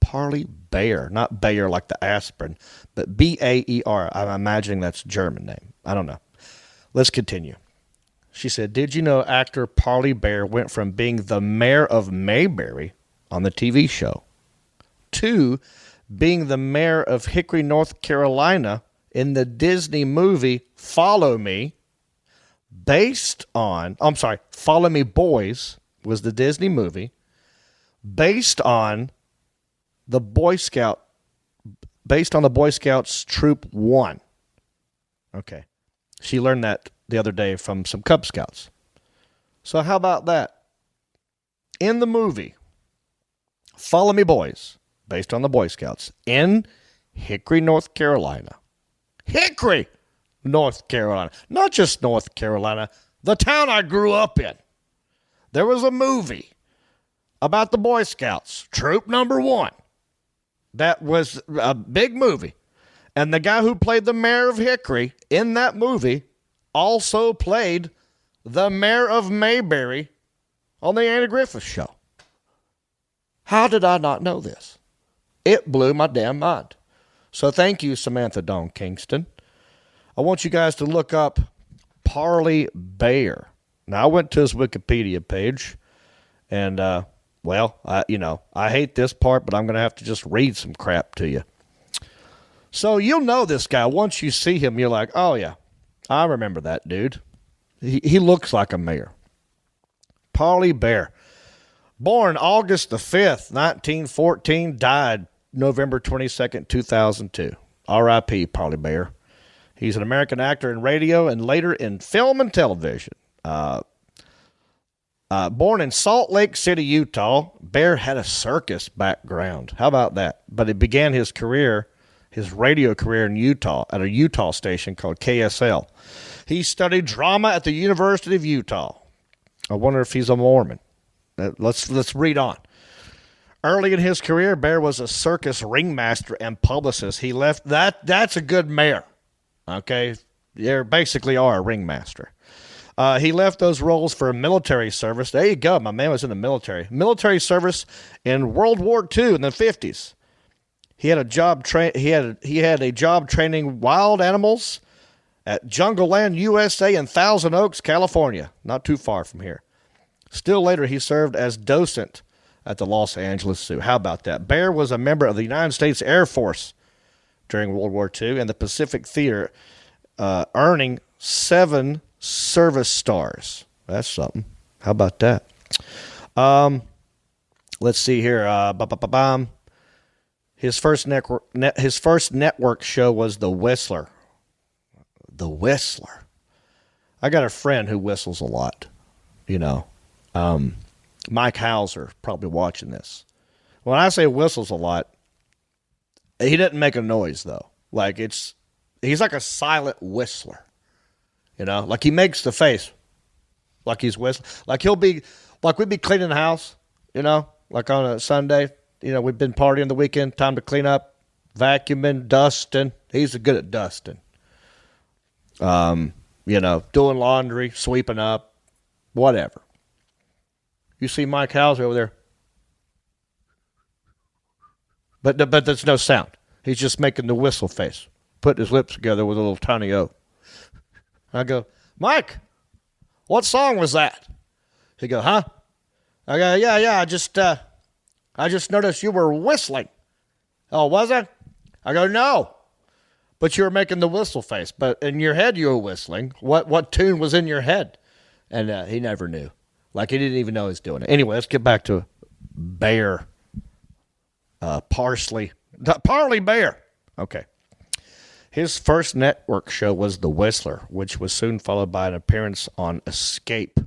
Speaker 2: Parley Baer. Not Bayer like the aspirin, but B-A-E-R. I'm imagining that's a German name. I don't know. Let's continue. She said, did you know actor Parley Baer went from being the mayor of Mayberry on the TV show to being the mayor of Hickory, North Carolina in the Disney movie Follow Me, Follow Me Boys was the Disney movie, based on the Boy Scouts Troop 1. Okay. She learned that the other day from some Cub Scouts. So how about that? In the movie Follow Me Boys, based on the Boy Scouts, in Hickory, North Carolina. Hickory, North Carolina. Not just North Carolina, the town I grew up in. There was a movie about the Boy Scouts, Troop Number 1. That was a big movie. And the guy who played the mayor of Hickory in that movie also played the mayor of Mayberry on the Andy Griffith Show. How did I not know this? It blew my damn mind. So thank you, Samantha Dawn Kingston. I want you guys to look up Parley Baer. Now, I went to his Wikipedia page, and, I hate this part, but I'm going to have to just read some crap to you. So you'll know this guy. Once you see him, you're like, oh, yeah, I remember that dude. He looks like a mayor. Parley Baer. Born August the 5th, 1914, died November 22nd, 2002. R.I.P. Parley Baer. He's an American actor in radio and later in film and television. Born in Salt Lake City, Utah, Baer had a circus background. How about that? But he began his radio career in Utah at a Utah station called KSL. He studied drama at the University of Utah. I wonder if he's a Mormon. Let's read on. Early in his career, Baer was a circus ringmaster and publicist. He left that's a good mayor. Okay? You basically are a ringmaster. He left those roles for military service. There you go. My man was in the military. Military service in World War II in the 50s. He had a job training wild animals at Jungle Land, USA in Thousand Oaks, California. Not too far from here. Still later, he served as docent at the Los Angeles Zoo. How about that? Baer was a member of the United States Air Force during World War II and the Pacific Theater, earning 7 service stars. That's something. How about that? Let's see here. His first network show was The Whistler. The Whistler. I got a friend who whistles a lot. Mike Hauser, probably watching this. When I say whistles a lot, he doesn't make a noise, though. He's like a silent whistler. Like he makes the face like he's whistling. Like we'd be cleaning the house, like on a Sunday. We've been partying the weekend, time to clean up, vacuuming, dusting. He's good at dusting. Doing laundry, sweeping up, whatever. You see Mike Hauser over there. But there's no sound. He's just making the whistle face, putting his lips together with a little tiny O. I go, Mike, what song was that? He go, huh? I go, yeah, I just noticed you were whistling. Oh, was I? I go, no. But you were making the whistle face. But in your head you were whistling. What tune was in your head? And he never knew. Like he didn't even know he was doing it. Anyway, let's get back to Baer. Parley Baer. Okay. His first network show was The Whistler, which was soon followed by an appearance on Escape,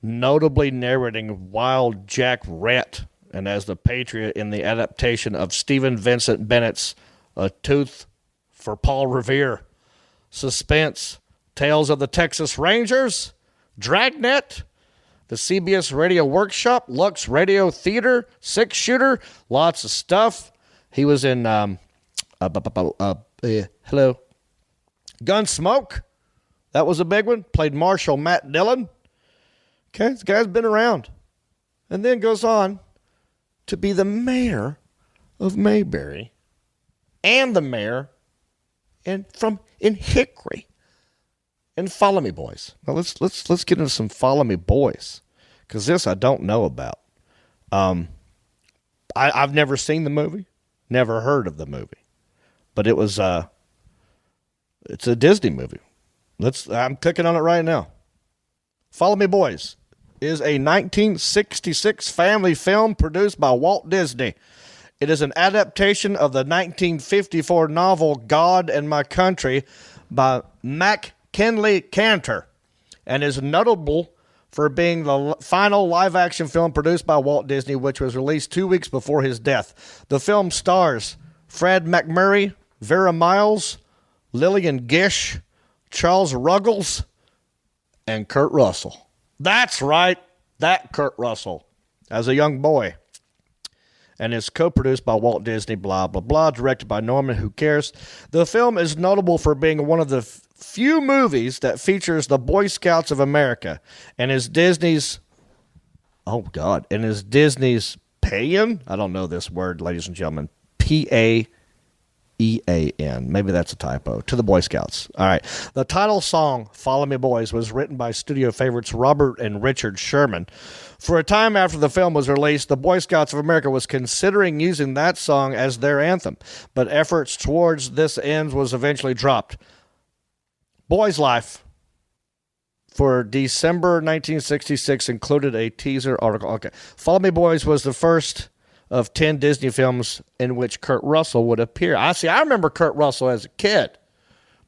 Speaker 2: notably narrating Wild Jack Rhett and as the Patriot in the adaptation of Stephen Vincent Bennett's A Tooth for Paul Revere, Suspense, Tales of the Texas Rangers, Dragnet, the CBS Radio Workshop, Lux Radio Theater, Six Shooter, lots of stuff. He was in Gunsmoke. That was a big one. Played Marshal Matt Dillon. Okay, this guy's been around. And then goes on to be the mayor of Mayberry and the mayor in Hickory. and Follow Me Boys. Now let's get into some Follow Me Boys, because this I don't know about. I've never seen the movie, never heard of the movie, but it's a Disney movie. I'm clicking on it right now. Follow Me Boys is a 1966 family film produced by Walt Disney. It is an adaptation of the 1954 novel God and My Country by McKinley Cantor, and is notable for being the final live-action film produced by Walt Disney, which was released 2 weeks before his death. The film stars Fred MacMurray, Vera Miles, Lillian Gish, Charles Ruggles, and Kurt Russell. That's right, that Kurt Russell, as a young boy. And is co-produced by Walt Disney, blah, blah, blah, directed by Norman, who cares. The film is notable for being one of the few movies that features the Boy Scouts of America and is Disney's, Paean? I don't know this word, ladies and gentlemen. Paean. Maybe that's a typo. To the Boy Scouts. All right. The title song, Follow Me Boys, was written by studio favorites Robert and Richard Sherman. For a time after the film was released, the Boy Scouts of America was considering using that song as their anthem, but efforts towards this end was eventually dropped. Boy's Life for December 1966 included a teaser article. Okay. Follow Me Boys was the first of 10 Disney films in which Kurt Russell would appear. I remember Kurt Russell as a kid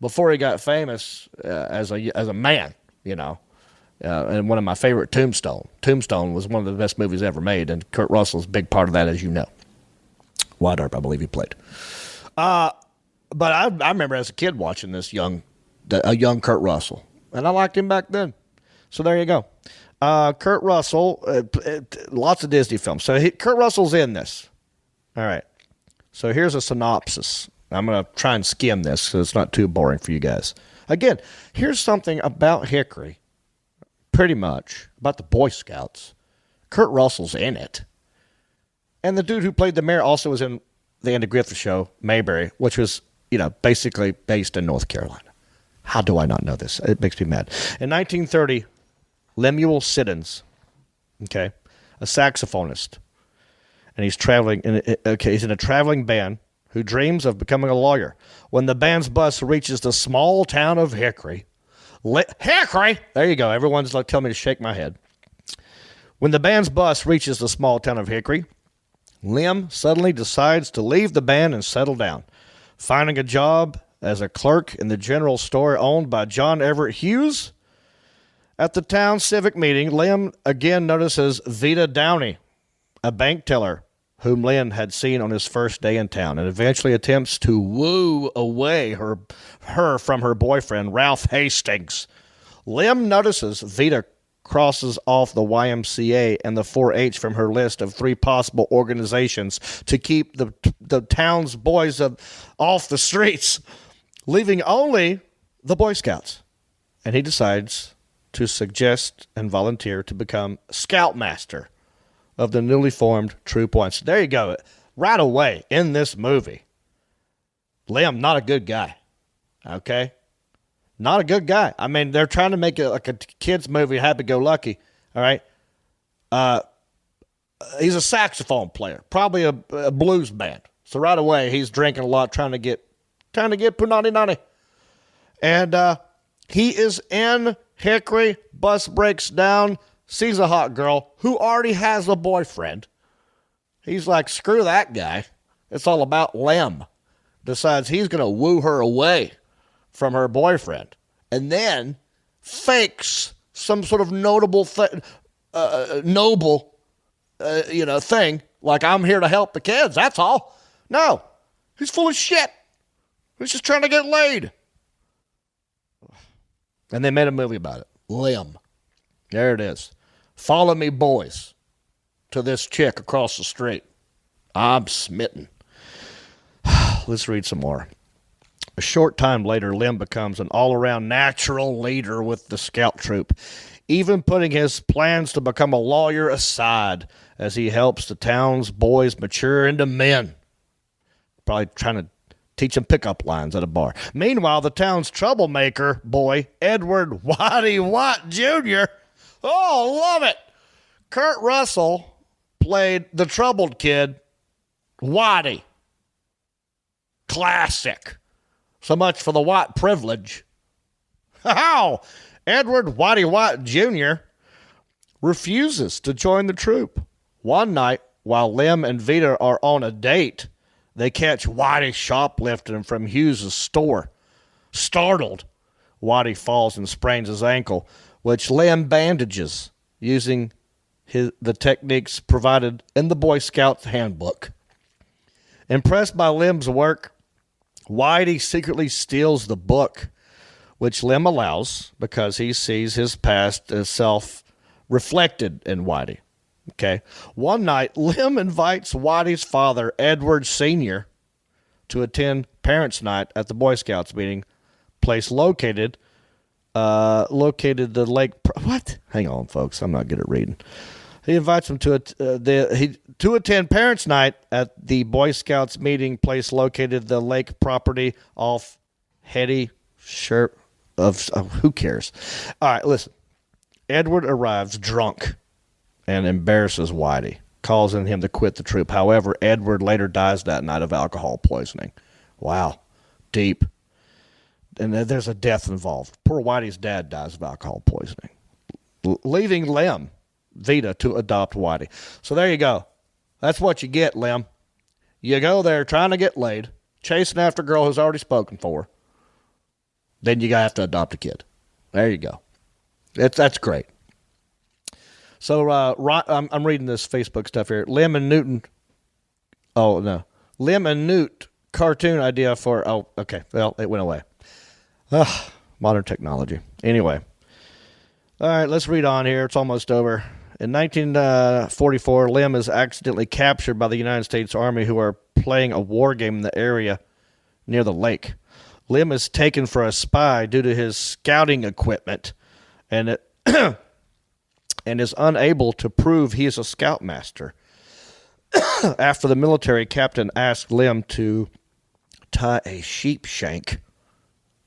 Speaker 2: before he got famous as a man, and one of my favorite, Tombstone. Tombstone was one of the best movies ever made, and Kurt Russell's a big part of that, as you know. Wyatt Earp, I believe he played. But I remember as a kid watching this young Kurt Russell, and I liked him back then. So there you go. Kurt Russell, lots of Disney films. So Kurt Russell's in this. All right. So here's a synopsis. I'm going to try and skim this so it's not too boring for you guys. Again, here's something about Hickory, pretty much, about the Boy Scouts. Kurt Russell's in it. And the dude who played the mayor also was in the Andy Griffith Show, Mayberry, which was, basically based in North Carolina. How do I not know this? It makes me mad. In 1930, Lemuel Siddons, a saxophonist, and he's he's in a traveling band who dreams of becoming a lawyer. When the band's bus reaches the small town of Hickory, Hickory, there you go. Everyone's telling me to shake my head. When the band's bus reaches the small town of Hickory, Lem suddenly decides to leave the band and settle down, finding a job as a clerk in the general store owned by John Everett Hughes. At the town civic meeting, Lem again notices Vita Downey, a bank teller whom Lem had seen on his first day in town, and eventually attempts to woo away her from her boyfriend, Ralph Hastings. Lem notices Vita crosses off the YMCA and the 4-H from her list of 3 possible organizations to keep the town's boys off the streets, leaving only the Boy Scouts. And he decides to suggest and volunteer to become Scoutmaster of the newly formed Troop 1. So there you go. Right away in this movie, Lem, not a good guy. Okay? Not a good guy. I mean, they're trying to make it like a kid's movie, Happy-Go-Lucky. All right? He's a saxophone player, probably a blues band. So right away, he's drinking a lot, trying to get punani nani. And he is in Hickory, bus breaks down, sees a hot girl who already has a boyfriend. He's like, screw that guy. It's all about Lem. Decides he's going to woo her away from her boyfriend. And then fakes some sort of noble thing, like I'm here to help the kids, that's all. No, he's full of shit. He's just trying to get laid. And they made a movie about it. Lem. There it is. Follow Me Boys. To this chick across the street. I'm smitten. Let's read some more. A short time later, Lem becomes an all-around natural leader with the scout troop, even putting his plans to become a lawyer aside as he helps the town's boys mature into men. Probably trying to teach him pickup lines at a bar. Meanwhile, the town's troublemaker boy, Edward Waddy Watt Jr., oh, love it. Kurt Russell played the troubled kid, Waddy. Classic. So much for the Watt privilege. How? Edward Waddy Watt Jr. refuses to join the troop. One night, while Lem and Vita are on a date, they catch Waddy shoplifting from Hughes' store. Startled, Waddy falls and sprains his ankle, which Lem bandages using the techniques provided in the Boy Scouts handbook. Impressed by Lem's work, Waddy secretly steals the book, which Lem allows because he sees his past as self-reflected in Waddy. Okay. One night, Lem invites Waddy's father, Edward Sr., to attend Parents' Night at the Boy Scouts meeting place located the lake. What? Hang on, folks. I'm not good at reading. He invites him to attend Parents' Night at the Boy Scouts meeting place located the lake property off Hetty Shirt of who cares? All right, listen. Edward arrives drunk and embarrasses Whitey, causing him to quit the troop. However, Edward later dies that night of alcohol poisoning. Wow. Deep. And there's a death involved. Poor Whitey's dad dies of alcohol poisoning, leaving Lem, Vita, to adopt Whitey. So there you go. That's what you get, Lem. You go there trying to get laid, chasing after a girl who's already spoken for. Then you have to adopt a kid. There you go. That's great. So I'm reading this Facebook stuff here. Lem and Newt cartoon idea for, oh, okay. Well, it went away. Modern technology. Anyway. All right, let's read on here. It's almost over. In 1944, Lem is accidentally captured by the United States Army, who are playing a war game in the area near the lake. Lem is taken for a spy due to his scouting equipment and is unable to prove he is a scoutmaster. After the military captain asked Lem to tie a sheep shank,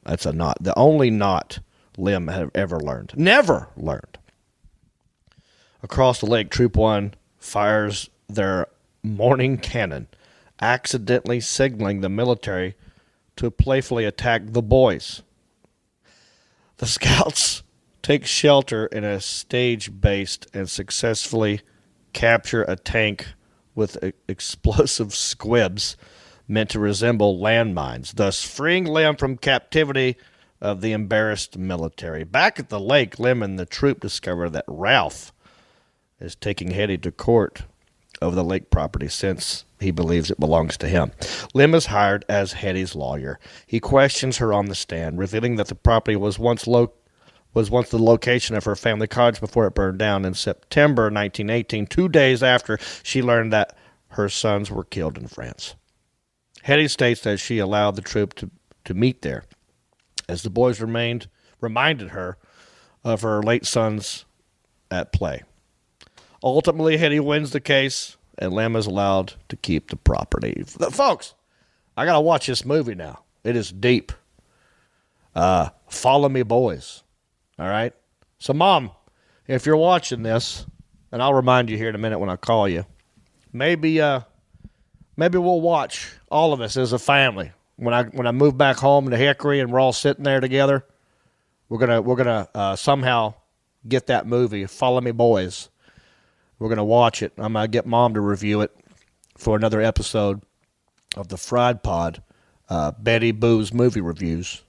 Speaker 2: that's a knot, the only knot Lem had ever learned. Never learned. Across the lake, Troop 1 fires their morning cannon, accidentally signaling the military to playfully attack the boys. The scouts take shelter in a stage-based and successfully capture a tank with explosive squibs meant to resemble landmines, thus freeing Lem from captivity of the embarrassed military. Back at the lake, Lem and the troop discover that Ralph is taking Hetty to court over the lake property since he believes it belongs to him. Lem is hired as Hetty's lawyer. He questions her on the stand, revealing that the property was once the location of her family cottage before it burned down in September 1918, 2 days after she learned that her sons were killed in France. Hetty states that she allowed the troop to meet there, as the boys reminded her of her late sons at play. Ultimately, Hetty wins the case, and Lem is allowed to keep the property. Folks, I got to watch this movie now. It is deep. Follow me, boys. All right? So, Mom, if you're watching this, and I'll remind you here in a minute when I call you, maybe we'll watch all of us as a family. When I move back home to Hickory and we're all sitting there together, we're gonna somehow get that movie, Follow Me, Boys. We're going to watch it. I'm going to get Mom to review it for another episode of the Fried Pod, Betty's Movie Reviews.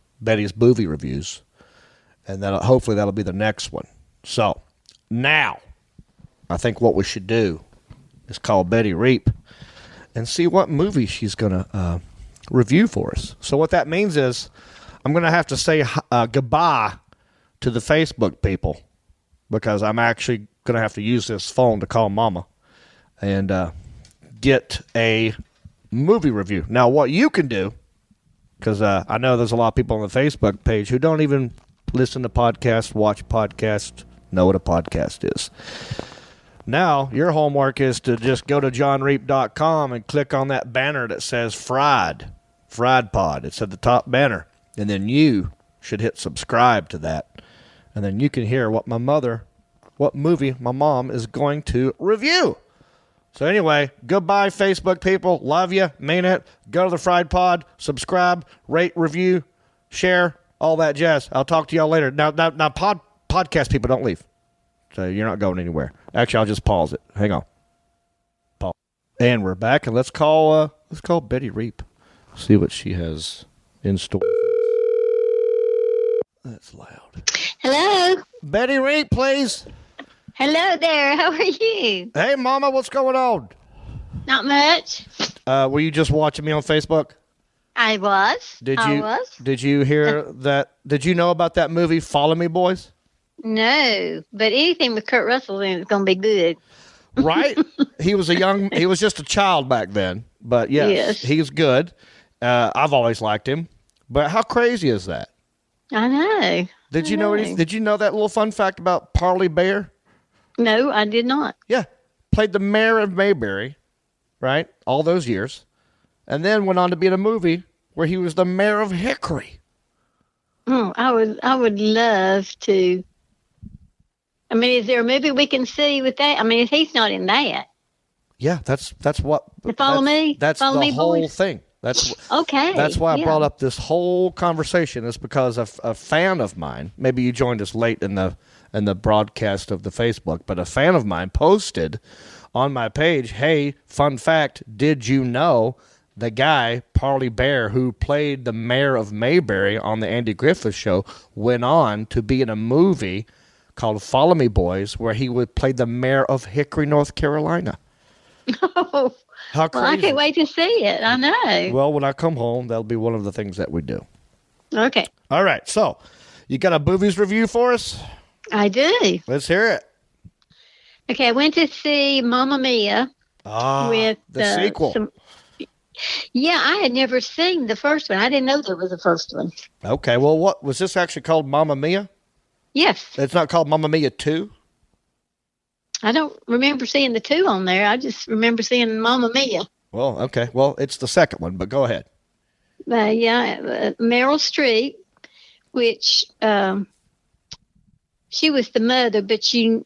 Speaker 2: And hopefully that'll be the next one. So, now, I think what we should do is call Betty Reap and see what movie she's going to review for us. So what that means is I'm going to have to say goodbye to the Facebook people, because I'm actually going to have to use this phone to call Mama and get a movie review. Now, what you can do, because I know there's a lot of people on the Facebook page who don't even listen to podcasts, watch podcasts, know what a podcast is. Now, your homework is to just go to johnreap.com and click on that banner that says Fried. Fried Pod. It's at the top banner. And then you should hit subscribe to that. And then you can hear what movie my mom is going to review. So anyway, goodbye, Facebook people. Love you. Mean it. Go to the Fried Pod. Subscribe, rate, review, share, all that jazz. I'll talk to y'all later. Now, podcast people, don't leave. So you're not going anywhere. Actually, I'll just pause it. Hang on. Pause. And we're back, and let's call Betty Reap. See what she has in store. That's loud.
Speaker 3: Hello.
Speaker 2: Betty Reap, please.
Speaker 3: Hello there. How are you?
Speaker 2: Hey, Mama, what's going on?
Speaker 3: Not much.
Speaker 2: Were you just watching me on Facebook?
Speaker 3: I was.
Speaker 2: Did you hear that? Did you know about that movie, Follow Me, Boys?
Speaker 3: No, but anything with Kurt Russell in it's going to be good.
Speaker 2: Right? He was just a child back then. But yes. He's good. I've always liked him. But how crazy is that?
Speaker 3: I know.
Speaker 2: Did you know that little fun fact about Parley Baer?
Speaker 3: No, I did not.
Speaker 2: Yeah. Played the mayor of Mayberry, right? All those years. And then went on to be in a movie where he was the mayor of Hickory.
Speaker 3: Oh, I would love to. I mean, is there a movie we can see with that? I mean, he's not in that.
Speaker 2: Yeah, that's what.
Speaker 3: Follow Me?
Speaker 2: That's
Speaker 3: Follow
Speaker 2: the
Speaker 3: Me,
Speaker 2: whole
Speaker 3: boys?
Speaker 2: thing. That's
Speaker 3: okay.
Speaker 2: That's why I brought up this whole conversation. Is because a fan of mine. Maybe you joined us late in the broadcast of the Facebook, but a fan of mine posted on my page, "Hey, fun fact! Did you know the guy Parley Baer, who played the mayor of Mayberry on the Andy Griffith Show, went on to be in a movie called Follow Me, Boys, where he would play the mayor of Hickory, North Carolina."
Speaker 3: Oh,
Speaker 2: how crazy!
Speaker 3: Well, I can't wait to see it. I know.
Speaker 2: Well, when I come home, that'll be one of the things that we do.
Speaker 3: Okay.
Speaker 2: All right. So, you got a movies review for us?
Speaker 3: I do.
Speaker 2: Let's hear it.
Speaker 3: Okay, I went to see Mamma Mia with
Speaker 2: the sequel.
Speaker 3: Yeah, I had never seen the first one. I didn't know there was a first one.
Speaker 2: Okay. Well, what was this actually called? Mamma Mia?
Speaker 3: Yes.
Speaker 2: It's not called Mamma Mia 2?
Speaker 3: I don't remember seeing the 2 on there. I just remember seeing Mamma Mia.
Speaker 2: Well, okay. Well, it's the second one, but go ahead.
Speaker 3: Meryl Streep, which she was the mother, but she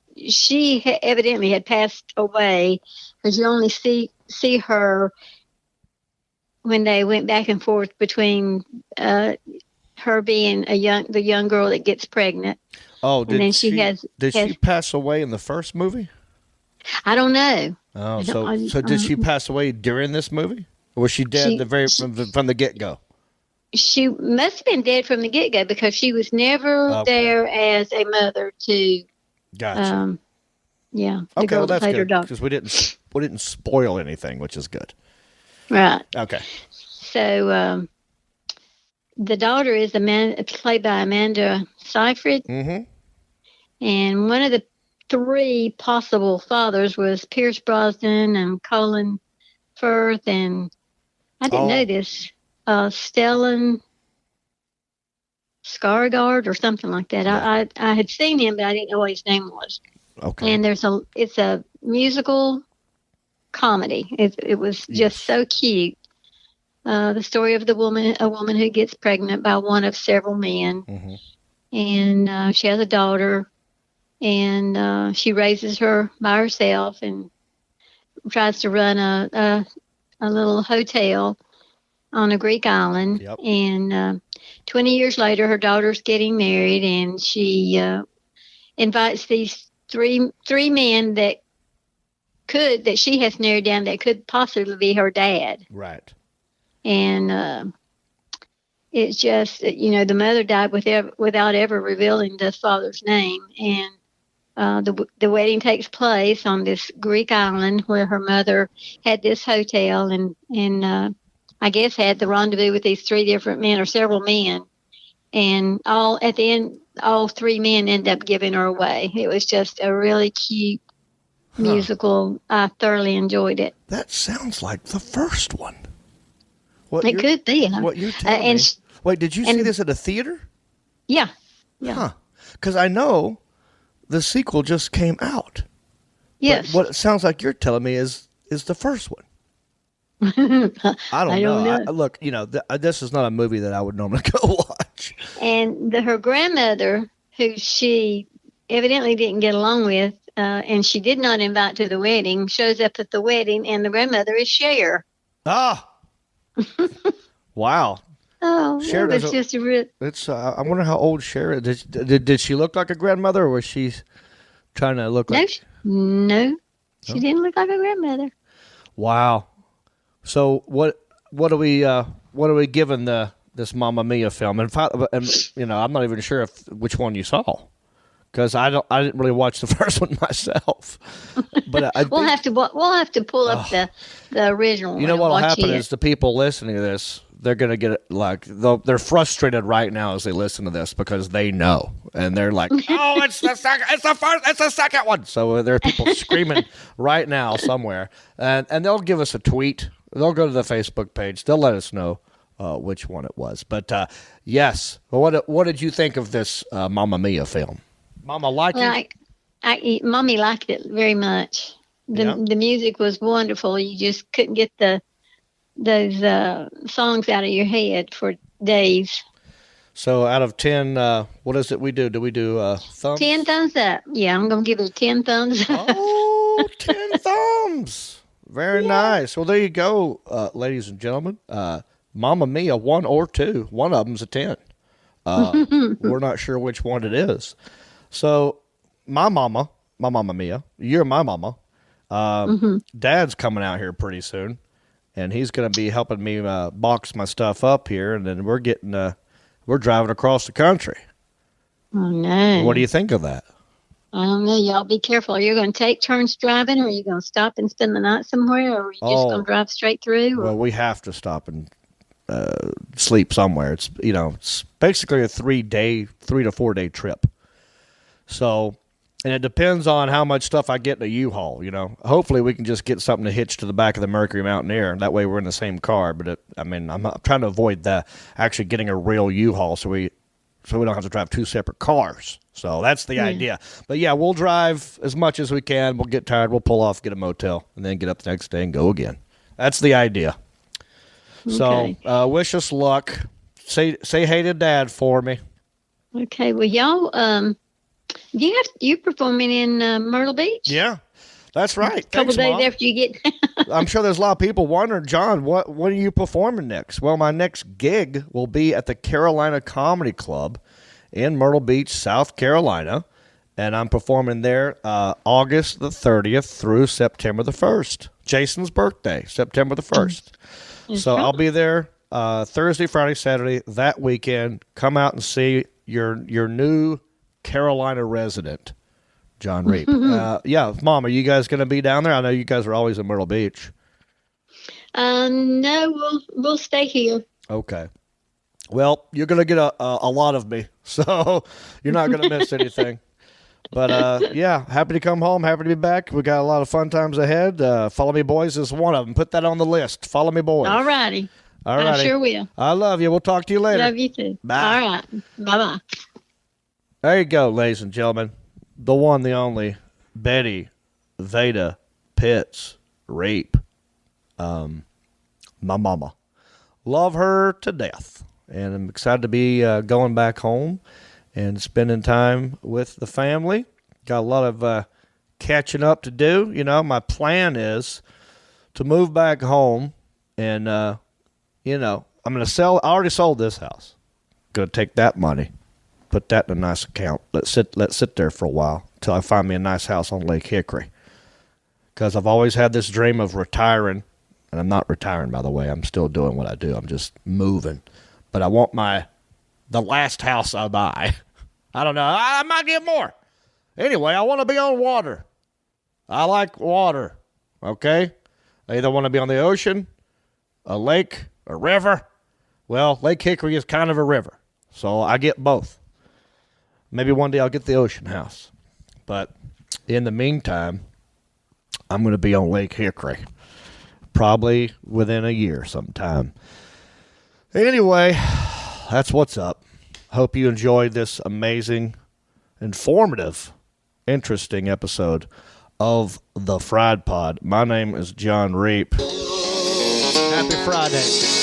Speaker 3: evidently had passed away because you only see her when they went back and forth between her being the young girl that gets pregnant.
Speaker 2: Oh, did she pass away in the first movie?
Speaker 3: I don't know.
Speaker 2: Oh, so did she pass away during this movie? Or was she dead from the get-go?
Speaker 3: She must have been dead from the get-go because she was never there as a mother to.
Speaker 2: Gotcha.
Speaker 3: The
Speaker 2: okay,
Speaker 3: girl that played her daughter.
Speaker 2: Because we didn't spoil anything, which is good.
Speaker 3: Right.
Speaker 2: Okay.
Speaker 3: So the daughter is played by Amanda Seyfried.
Speaker 2: Mm-hmm.
Speaker 3: And one of the 3 possible fathers was Pierce Brosnan and Colin Firth, and I didn't know this, Stellan Skarsgård or something like that. Yeah. I had seen him, but I didn't know what his name was.
Speaker 2: Okay.
Speaker 3: And it's a musical comedy. It was just so cute. The story of a woman who gets pregnant by one of several men,
Speaker 2: mm-hmm.
Speaker 3: and she has a daughter, and she raises her by herself and tries to run a little hotel on a Greek island.
Speaker 2: Yep.
Speaker 3: And 20 years later, her daughter's getting married, and she invites these three men that she has narrowed down that could possibly be her dad.
Speaker 2: Right.
Speaker 3: And it's just, the mother died without ever revealing the father's name. And the wedding takes place on this Greek island where her mother had this hotel and I guess had the rendezvous with these 3 different men or several men. And at the end, all 3 men end up giving her away. It was just a really cute musical. I thoroughly enjoyed it.
Speaker 2: That sounds like the first one.
Speaker 3: It could be.
Speaker 2: What you're telling me. Wait, did you see this at a theater?
Speaker 3: Yeah.
Speaker 2: Huh. Because I know the sequel just came out.
Speaker 3: Yes.
Speaker 2: But what it sounds like you're telling me is the first one. I don't know.
Speaker 3: know.
Speaker 2: Look, this is not a movie that I would normally go watch.
Speaker 3: And her grandmother, who she evidently didn't get along with, and she did not invite to the wedding, shows up at the wedding, and the grandmother is Cher.
Speaker 2: Ah, wow.
Speaker 3: Oh,
Speaker 2: Cher
Speaker 3: that was
Speaker 2: doesn't.
Speaker 3: just a real.
Speaker 2: It's. I wonder how old Cher is. Did she look like a grandmother, or was she trying to look
Speaker 3: No,
Speaker 2: like?
Speaker 3: no, she didn't look like a grandmother.
Speaker 2: Wow. So what are we giving this Mamma Mia film? And I'm not even sure which one you saw, because I didn't really watch the first one myself. But
Speaker 3: we'll have to pull up the original.
Speaker 2: You know what'll happen
Speaker 3: it.
Speaker 2: is the people listening to this, they're gonna get it they're frustrated right now as they listen to this because they know, and they're like, "Oh, it's the second one." So there are people screaming right now somewhere, and they'll give us a tweet. They'll go to the Facebook page. They'll let us know which one it was. But yes, what did you think of this Mamma Mia film? Mama liked it.
Speaker 3: Mommy liked it very much. The music was wonderful. You just couldn't get those songs out of your head for days.
Speaker 2: So out of 10, what is it we do? Do we do thumbs?
Speaker 3: 10 thumbs up. Yeah, I'm going to give it 10 thumbs up.
Speaker 2: Oh, 10 thumbs. Very nice. Well, there you go, ladies and gentlemen. Mamma Mia, 1 or 2. One of them's a 10. We're not sure which one it is. So my Mamma Mia, you're my mama. Dad's coming out here pretty soon, and he's going to be helping me box my stuff up here, and then we're driving across the country.
Speaker 3: Oh, no.
Speaker 2: What do you think of that?
Speaker 3: I don't know. Y'all be careful. Are you going to take turns driving, or are you going to stop and spend the night somewhere, or are you just going to drive straight through? Or?
Speaker 2: Well, we have to stop and sleep somewhere. It's basically a 3 to 4 day trip. So, and it depends on how much stuff I get in a U-Haul. Hopefully we can just get something to hitch to the back of the Mercury Mountaineer. That way we're in the same car. But I'm trying to avoid that, actually getting a real U-Haul so we don't have to drive 2 separate cars. So that's the idea. But yeah, we'll drive as much as we can. We'll get tired. We'll pull off, get a motel, and then get up the next day and go again. That's the idea. Okay. So wish us luck. Say hey to Dad for me.
Speaker 3: Okay. Well, y'all, you performing in Myrtle Beach?
Speaker 2: Yeah, that's right.
Speaker 3: A couple days
Speaker 2: Mom.
Speaker 3: after you get.
Speaker 2: I'm sure there's a lot of people wondering, John, when are you performing next? Well, my next gig will be at the Carolina Comedy Club in Myrtle Beach, South Carolina, and I'm performing there August the 30th through September the 1st. Jason's birthday, September the 1st. So I'll be there Thursday, Friday, Saturday, that weekend. Come out and see your new Carolina resident, John Reap. Yeah, Mom, are you guys going to be down there? I know you guys are always in Myrtle Beach.
Speaker 3: No, we'll stay here.
Speaker 2: Okay. Well, you're going to get a lot of me, so you're not going to miss anything. But, yeah, happy to come home, happy to be back. We got a lot of fun times ahead. Follow Me Boys is one of them. Put that on the list. Follow Me Boys.
Speaker 3: All righty. I sure will.
Speaker 2: I love you. We'll talk to you later.
Speaker 3: Love you too.
Speaker 2: Bye.
Speaker 3: All right. Bye-bye.
Speaker 2: There you go, ladies and gentlemen. The one, the only, Betty Veda Pitts Rape. My mama. Love her to death. And I'm excited to be going back home and spending time with the family. Got a lot of catching up to do. My plan is to move back home and, I'm going to sell. I already sold this house. Going to take that money, put that in a nice account. Let sit there for a while until I find me a nice house on Lake Hickory. Because I've always had this dream of retiring. And I'm not retiring, by the way. I'm still doing what I do. I'm just moving. But I want the last house I buy. I don't know. I might get more. Anyway, I want to be on water. I like water. Okay? I either want to be on the ocean, a lake, a river. Well, Lake Hickory is kind of a river. So I get both. Maybe one day I'll get the ocean house. But in the meantime, I'm going to be on Lake Hickory. Probably within a year sometime. Anyway, that's what's up. Hope you enjoyed this amazing, informative, interesting episode of The Fried Pod. My name is John Reap. Happy Friday.